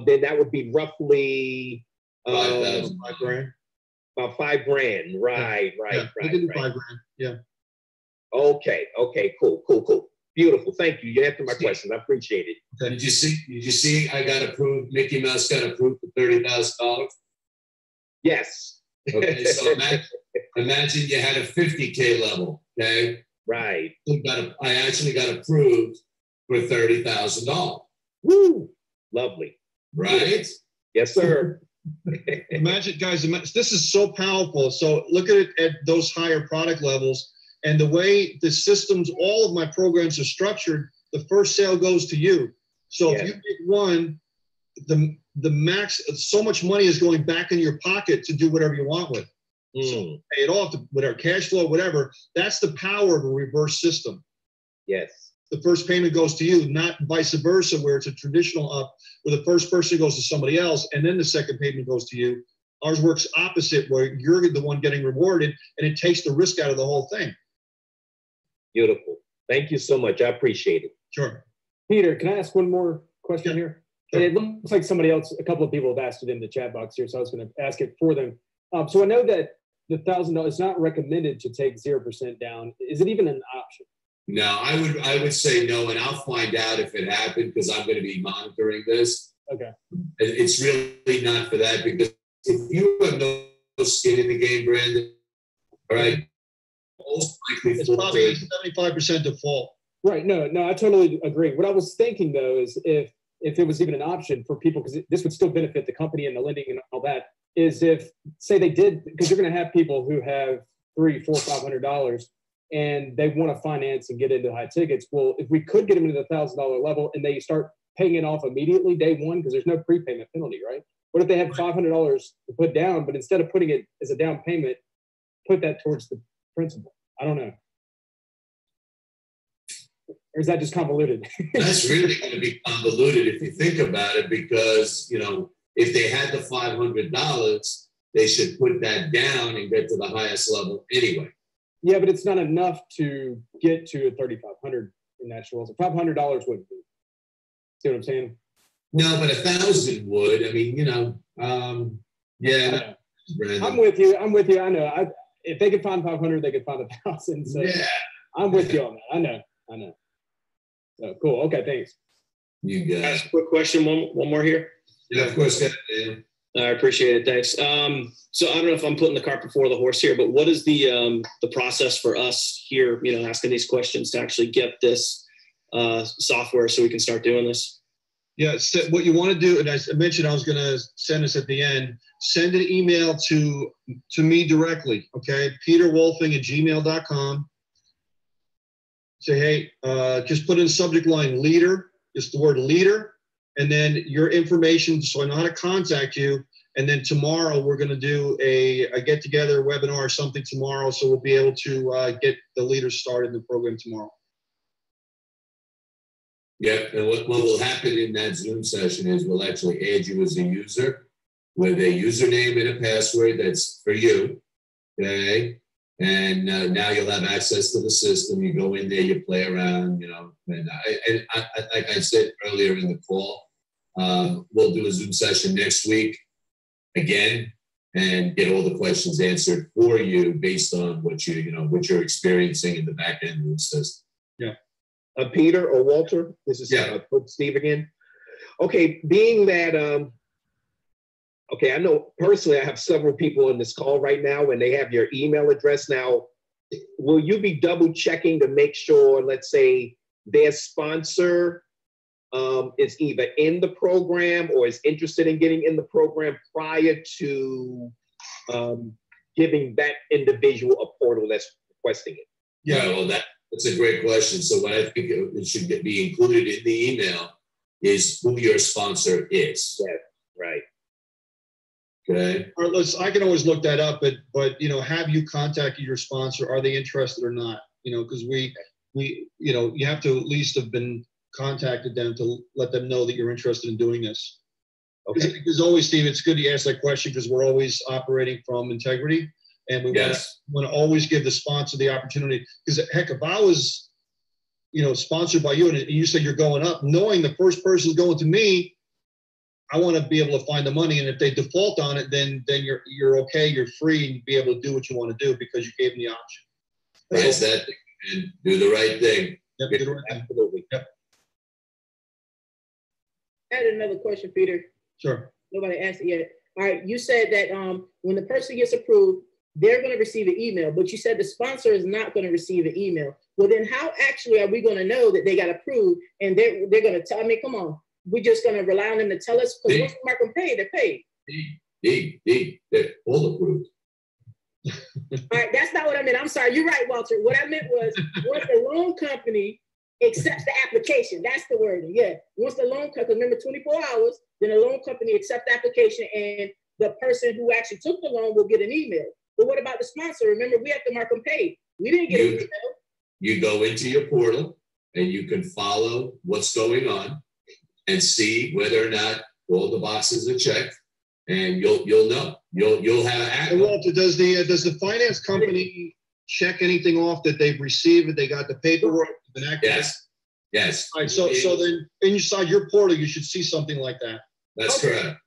then that would be roughly $5,000. $5,000. About $5,000. Right. Yeah, we can do $5,000. Yeah. Okay, cool. Beautiful. Thank you. You answered my questions. I appreciate it. Okay. Did you see I got approved, Mickey Mouse got approved for $30,000? Yes. Okay, so imagine you had a 50K level, okay? Right. I actually got approved for $30,000. Woo! Lovely. Right? Yes, sir. Imagine, guys, this is so powerful. So look at it at those higher product levels. And the way the systems, all of my programs are structured, the first sale goes to you. So if you pick one, the max, so much money is going back in your pocket to do whatever you want with. So pay it off, whatever, cash flow, whatever. That's the power of a reverse system. Yes. The first payment goes to you, not vice versa, where it's a traditional up, where the first person goes to somebody else, and then the second payment goes to you. Ours works opposite, where you're the one getting rewarded, and it takes the risk out of the whole thing. Beautiful. Thank you so much. I appreciate it. Sure. Peter, can I ask one more question here? Sure. And it looks like somebody else, a couple of people have asked it in the chat box here, so I was going to ask it for them. So I know that the $1,000, it's not recommended to take 0% down. Is it even an option? No, I would say no, and I'll find out if it happened because I'm going to be monitoring this. Okay. It's really not for that, because if you have no skin in the game, Brandon, all right, most likely it's probably 75% default. Right. No, I totally agree. What I was thinking though is if it was even an option for people, because this would still benefit the company and the lending and all that, is if, say they did, because you're going to have people who have $300, $400, $500 and they want to finance and get into high tickets. Well, if we could get them into the $1,000 level and they start paying it off immediately day one, because there's no prepayment penalty, right? What if they have $500 to put down, but instead of putting it as a down payment, put that towards the principal? I don't know. Or is that just convoluted? That's really going to be convoluted if you think about it, because, you know, if they had the $500, they should put that down and get to the highest level anyway. Yeah, but it's not enough to get to a 3,500 in natural. So $500 wouldn't be. See what I'm saying? No, but 1,000 would. I mean, you know, yeah. I'm with you. I know. If they could find 500, they could find 1,000. So yeah. I'm with you on that. I know. So cool. Okay, thanks. You got it. Quick question. One more here. Yeah, of course. I appreciate it. Thanks. So I don't know if I'm putting the cart before the horse here, but what is the process for us here, you know, asking these questions to actually get this software so we can start doing this? Yeah, so what you want to do, and I mentioned I was going to send this at the end, send an email to me directly, okay? peterwolfing@gmail.com. Say, hey, just put in the subject line leader, just the word leader, and then your information so I know how to contact you. And then tomorrow we're going to do a get-together webinar or something tomorrow, so we'll be able to get the leaders started in the program tomorrow. Yeah, and what will happen in that Zoom session is we'll actually add you as a user with a username and a password that's for you, okay? And now you'll have access to the system. You go in there, you play around, you know. And like I said earlier in the call, we'll do a Zoom session next week again and get all the questions answered for you based on what you're experiencing in the back end of the system. Yeah. Peter or Walter, this is Steve again. Okay, being that, okay, I know personally I have several people on this call right now and they have your email address. Now, will you be double checking to make sure, let's say, their sponsor is either in the program or is interested in getting in the program prior to giving that individual a portal that's requesting it? Yeah, well, that's a great question. So what I think it should be included in the email is who your sponsor is. Yeah, right. Okay. Or I can always look that up, but you know, have you contacted your sponsor? Are they interested or not? You know, because we you know, you have to at least have been contacted them to let them know that you're interested in doing this. Okay. Because always, Steve, it's good you ask that question because we're always operating from integrity. And we Yes. want to always give the sponsor the opportunity. Because heck, if I was, sponsored by you and you said you're going up, knowing the first person going to me, I want to be able to find the money. And if they default on it, then you're okay, you're free, and be able to do what you want to do because you gave them the option. That's that, and do the right thing. Yep, do the right thing. Absolutely. Yep. I had another question, Peter. Sure. Nobody asked it yet. All right, you said that when the person gets approved, they're going to receive an email, but you said the sponsor is not going to receive an email. Well, then how actually are we going to know that they got approved and they're going to tell? I mean, come on, we're just going to rely on them to tell us, because once the market paid, they're paid. They're all approved. All right, that's not what I meant. I'm sorry. You're right, Walter. What I meant was once the loan company accepts the application, that's the wording. Yeah. Once the loan company, remember 24 hours, then the loan company accepts the application and the person who actually took the loan will get an email. But what about the sponsor? Remember, we have to mark them paid. We didn't get an email. You go into your portal and you can follow what's going on and see whether or not all the boxes are checked, and you'll know. You'll have access. And Walter, does the finance company check anything off that they've received, that they got the paperwork? Yes. All right, so then inside your portal, you should see something like that. That's correct.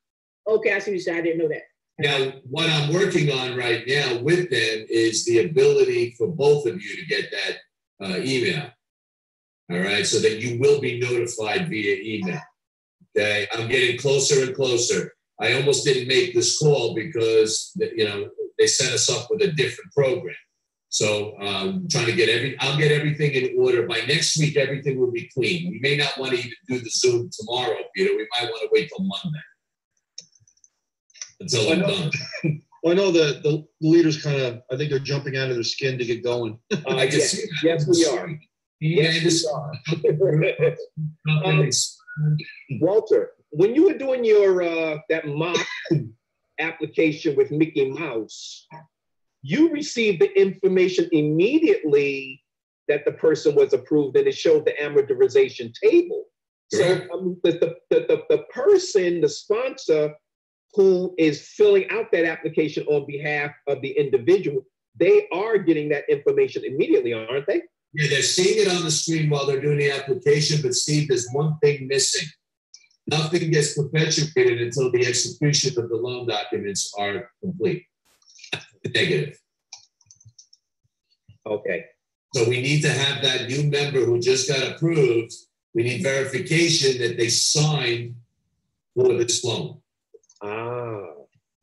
Okay, I see what you said. I didn't know that. Now, what I'm working on right now with them is the ability for both of you to get that email. All right, so that you will be notified via email. Okay, I'm getting closer and closer. I almost didn't make this call because they set us up with a different program. So trying to get I'll get everything in order. By next week, everything will be clean. We may not want to even do the Zoom tomorrow, Peter. We might want to wait till Monday until I'm done. Well, I know the leaders I think they're jumping out of their skin to get going. I can see that. Yes, we are. Yes, we are. Walter, when you were doing your that mock application with Mickey Mouse, you received the information immediately that the person was approved, and it showed the amortization table. So the person, the sponsor who is filling out that application on behalf of the individual, they are getting that information immediately, aren't they? Yeah, they're seeing it on the screen while they're doing the application, but Steve, there's one thing missing. Nothing gets perpetuated until the execution of the loan documents are complete. Negative. Okay. So we need to have that new member who just got approved. We need verification that they signed for this loan. Ah,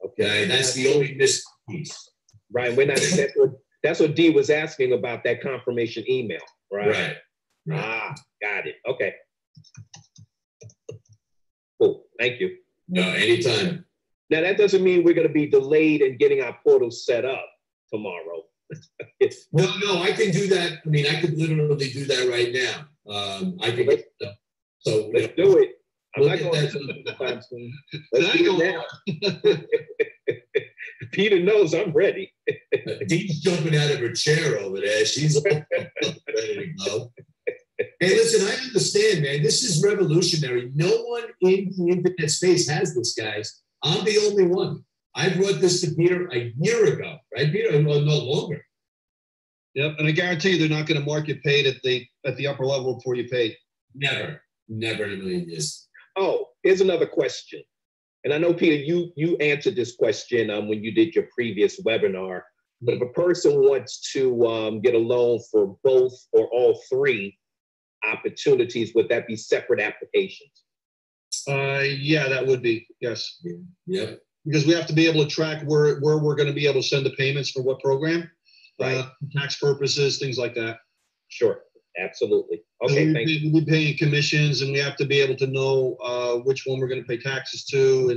okay. That's the only missing piece. Right. That's what Dee was asking about, that confirmation email. Right. Ah, got it. Okay. Cool. Thank you. No, anytime. Now, that doesn't mean we're going to be delayed in getting our portal set up tomorrow. No, I can do that. I mean, I could literally do that right now. I can get so let's do it. I'm not going to time soon. Let's do it now. Peter knows I'm ready. Dee's jumping out of her chair over there. She's ready to go. Hey, listen, I understand, man. This is revolutionary. No one in the internet space has this, guys. I'm the only one. I brought this to Peter a year ago, right, Peter? No longer. Yep, and I guarantee you they're not going to mark you paid at the upper level before you paid. Never in a million years. Oh, here's another question. And I know, Peter, you answered this question when you did your previous webinar. But if a person wants to get a loan for both or all three opportunities, would that be separate applications? Yeah, that would be, yes. Yeah. Because we have to be able to track where we're going to be able to send the payments for what program, right? Tax purposes, things like that. Sure, absolutely. Okay, thank you. We'll be paying commissions, and we have to be able to know which one we're going to pay taxes to,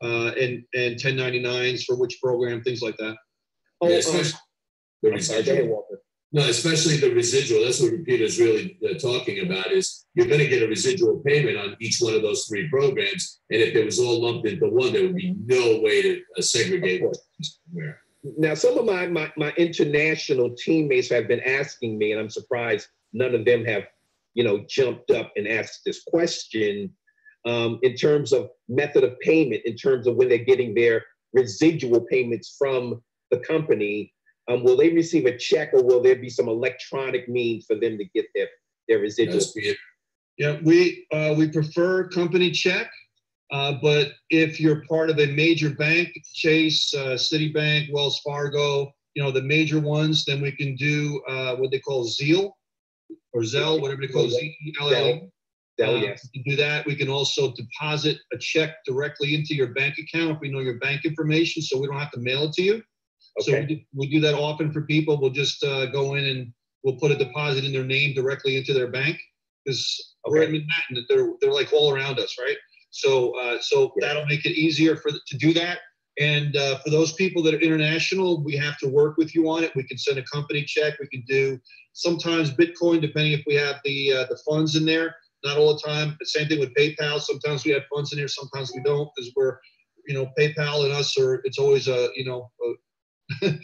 and 1099s for which program, things like that. Oh, yeah, especially the residual. No, especially the residual. That's what Peter's really talking about, is you're going to get a residual payment on each one of those three programs. And if it was all lumped into one, there would be no way to segregate where. Now, some of my international teammates have been asking me, and I'm surprised none of them have, jumped up and asked this question in terms of method of payment, in terms of when they're getting their residual payments from the company, will they receive a check, or will there be some electronic means for them to get their residuals? Yeah, we prefer company check, but if you're part of a major bank, Chase, Citibank, Wells Fargo, the major ones, then we can do what they call Zeal or Zelle, whatever they call Zelle. Yes. We can do that. We can also deposit a check directly into your bank account if we know your bank information, so we don't have to mail it to you. Okay. So we do that often for people. We'll just go in and we'll put a deposit in their name directly into their bank, because we're in Manhattan. They're like all around us, right? So that'll make it easier to do that. And for those people that are international, we have to work with you on it. We can send a company check. We can do sometimes Bitcoin, depending if we have the funds in there. Not all the time. The same thing with PayPal. Sometimes we have funds in there. Sometimes we don't, because we're, PayPal and us are. It's always a good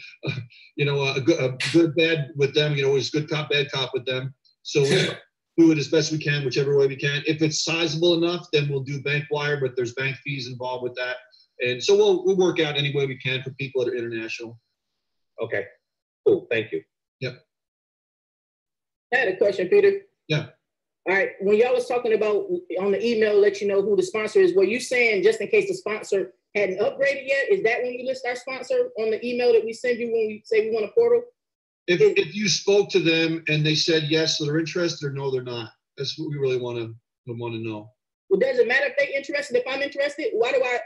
bad with them. Always good cop, bad cop with them. So we do it as best we can, whichever way we can. If it's sizable enough, then we'll do bank wire, but there's bank fees involved with that. And so we'll work out any way we can for people that are international. Okay, cool. Thank you. Yep. I had a question, Peter. Yeah. All right. When y'all was talking about on the email, let you know who the sponsor is, were you saying just in case the sponsor hadn't upgraded yet? Is that when you list our sponsor on the email that we send you when we say we want a portal? If you spoke to them and they said yes, so they're interested, or no, they're not. That's what we really want to know. Well, does it matter if they're interested? If I'm interested, what do I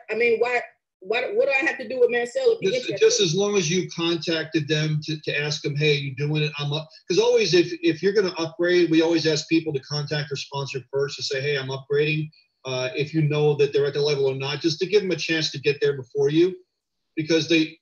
have to do with Marcel if he's interested? Just as long as you contacted them to ask them, hey, you doing it? I'm up. Because always, if you're going to upgrade, we always ask people to contact their sponsor first to say, hey, I'm upgrading. If you know that they're at the level or not, just to give them a chance to get there before you, because they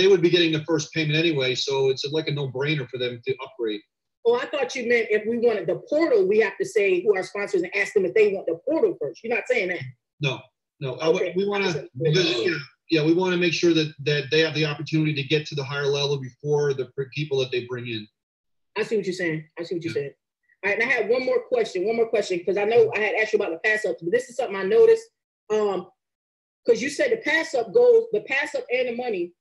would be getting the first payment anyway. So it's like a no-brainer for them to upgrade. Oh, I thought you meant if we wanted the portal, we have to say who our sponsors and ask them if they want the portal first. You're not saying that? No. Okay. We want to, we want to make sure that they have the opportunity to get to the higher level before the people that they bring in. I see what you're saying. All right, and I had one more question, because I know I had asked you about the pass ups, but this is something I noticed. Because you said the pass up and the money,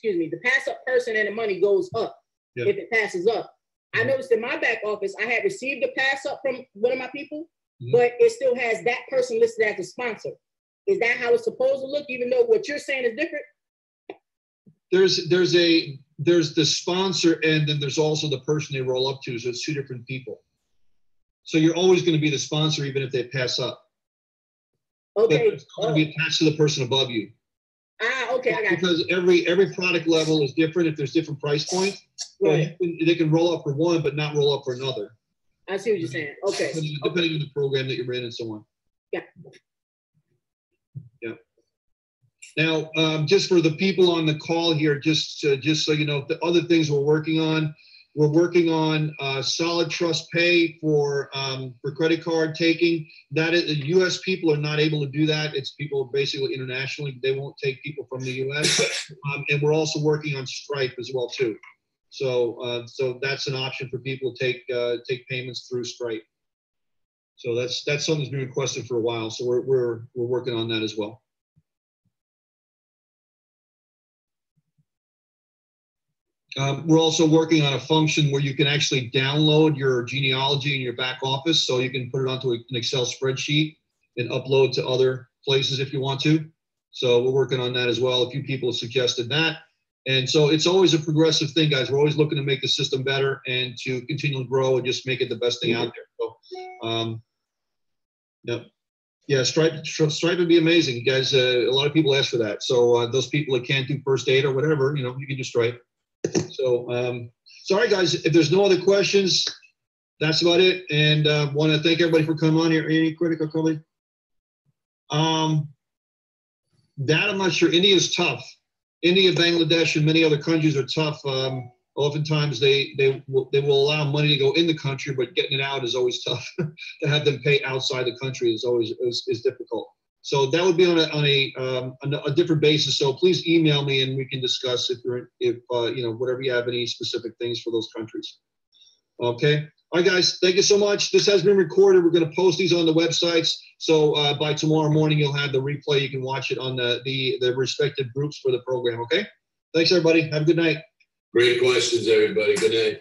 the pass up person and the money goes up if it passes up. I noticed in my back office, I had received a pass up from one of my people, but it still has that person listed as a sponsor. Is that how it's supposed to look, even though what you're saying is different? There's the sponsor, and then there's also the person they roll up to. So it's two different people. So you're always going to be the sponsor, even if they pass up. Okay. It's going to be attached to the person above you. Okay, I got because every product level is different. If there's different price points, right. They can roll up for one, but not roll up for another. I see what you're saying. Okay. Depending on the program that you're in and so on. Yeah. Yeah. Now, just for the people on the call here, just so you know, the other things we're working on solid trust pay for credit card taking. That is, U.S. people are not able to do that. It's people basically internationally. They won't take people from the U.S. And we're also working on Stripe as well too. So that's an option for people to take payments through Stripe. So that's something that's been requested for a while. So we're working on that as well. We're also working on a function where you can actually download your genealogy in your back office, so you can put it onto an Excel spreadsheet and upload to other places if you want to. So we're working on that as well. A few people have suggested that. And so it's always a progressive thing, guys. We're always looking to make the system better and to continue to grow and just make it the best thing out there. So, yeah, Stripe would be amazing, you guys. A lot of people ask for that. So those people that can't do first aid or whatever, you can do Stripe. So, sorry guys, if there's no other questions, that's about it. And want to thank everybody for coming on here. Any critical comment? That I'm not sure. India is tough. India, Bangladesh, and many other countries are tough. Oftentimes they will allow money to go in the country, but getting it out is always tough. To have them pay outside the country is always difficult. So that would be on a different basis. So please email me and we can discuss if whatever you have any specific things for those countries. Okay. All right, guys. Thank you so much. This has been recorded. We're going to post these on the websites. So by tomorrow morning, you'll have the replay. You can watch it on the respective groups for the program. Okay. Thanks, everybody. Have a good night. Great questions, everybody. Good night.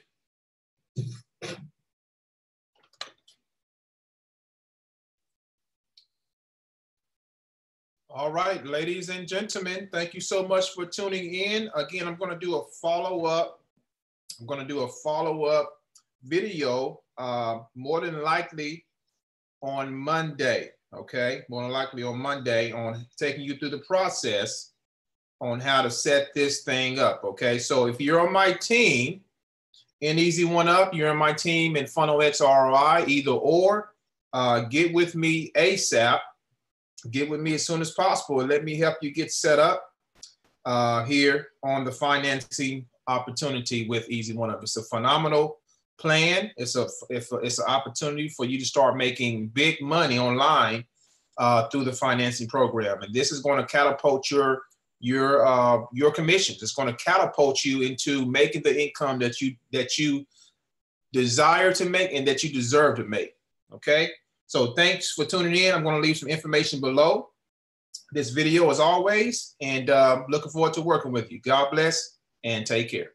All right, ladies and gentlemen, thank you so much for tuning in. Again, I'm going to do a follow-up. I'm going to do a follow-up video, more than likely on Monday, okay? More than likely on Monday, on taking you through the process on how to set this thing up, okay? So if you're on my team in Easy One Up, you're on my team in Funnel X ROI, either or, get with me ASAP. Get with me as soon as possible and let me help you get set up here on the financing opportunity with Easy One Up. It's a phenomenal plan. It's an opportunity for you to start making big money online through the financing program. And this is going to catapult your commissions. It's going to catapult you into making the income that you desire to make and that you deserve to make. Okay. So thanks for tuning in. I'm going to leave some information below this video as always, and looking forward to working with you. God bless and take care.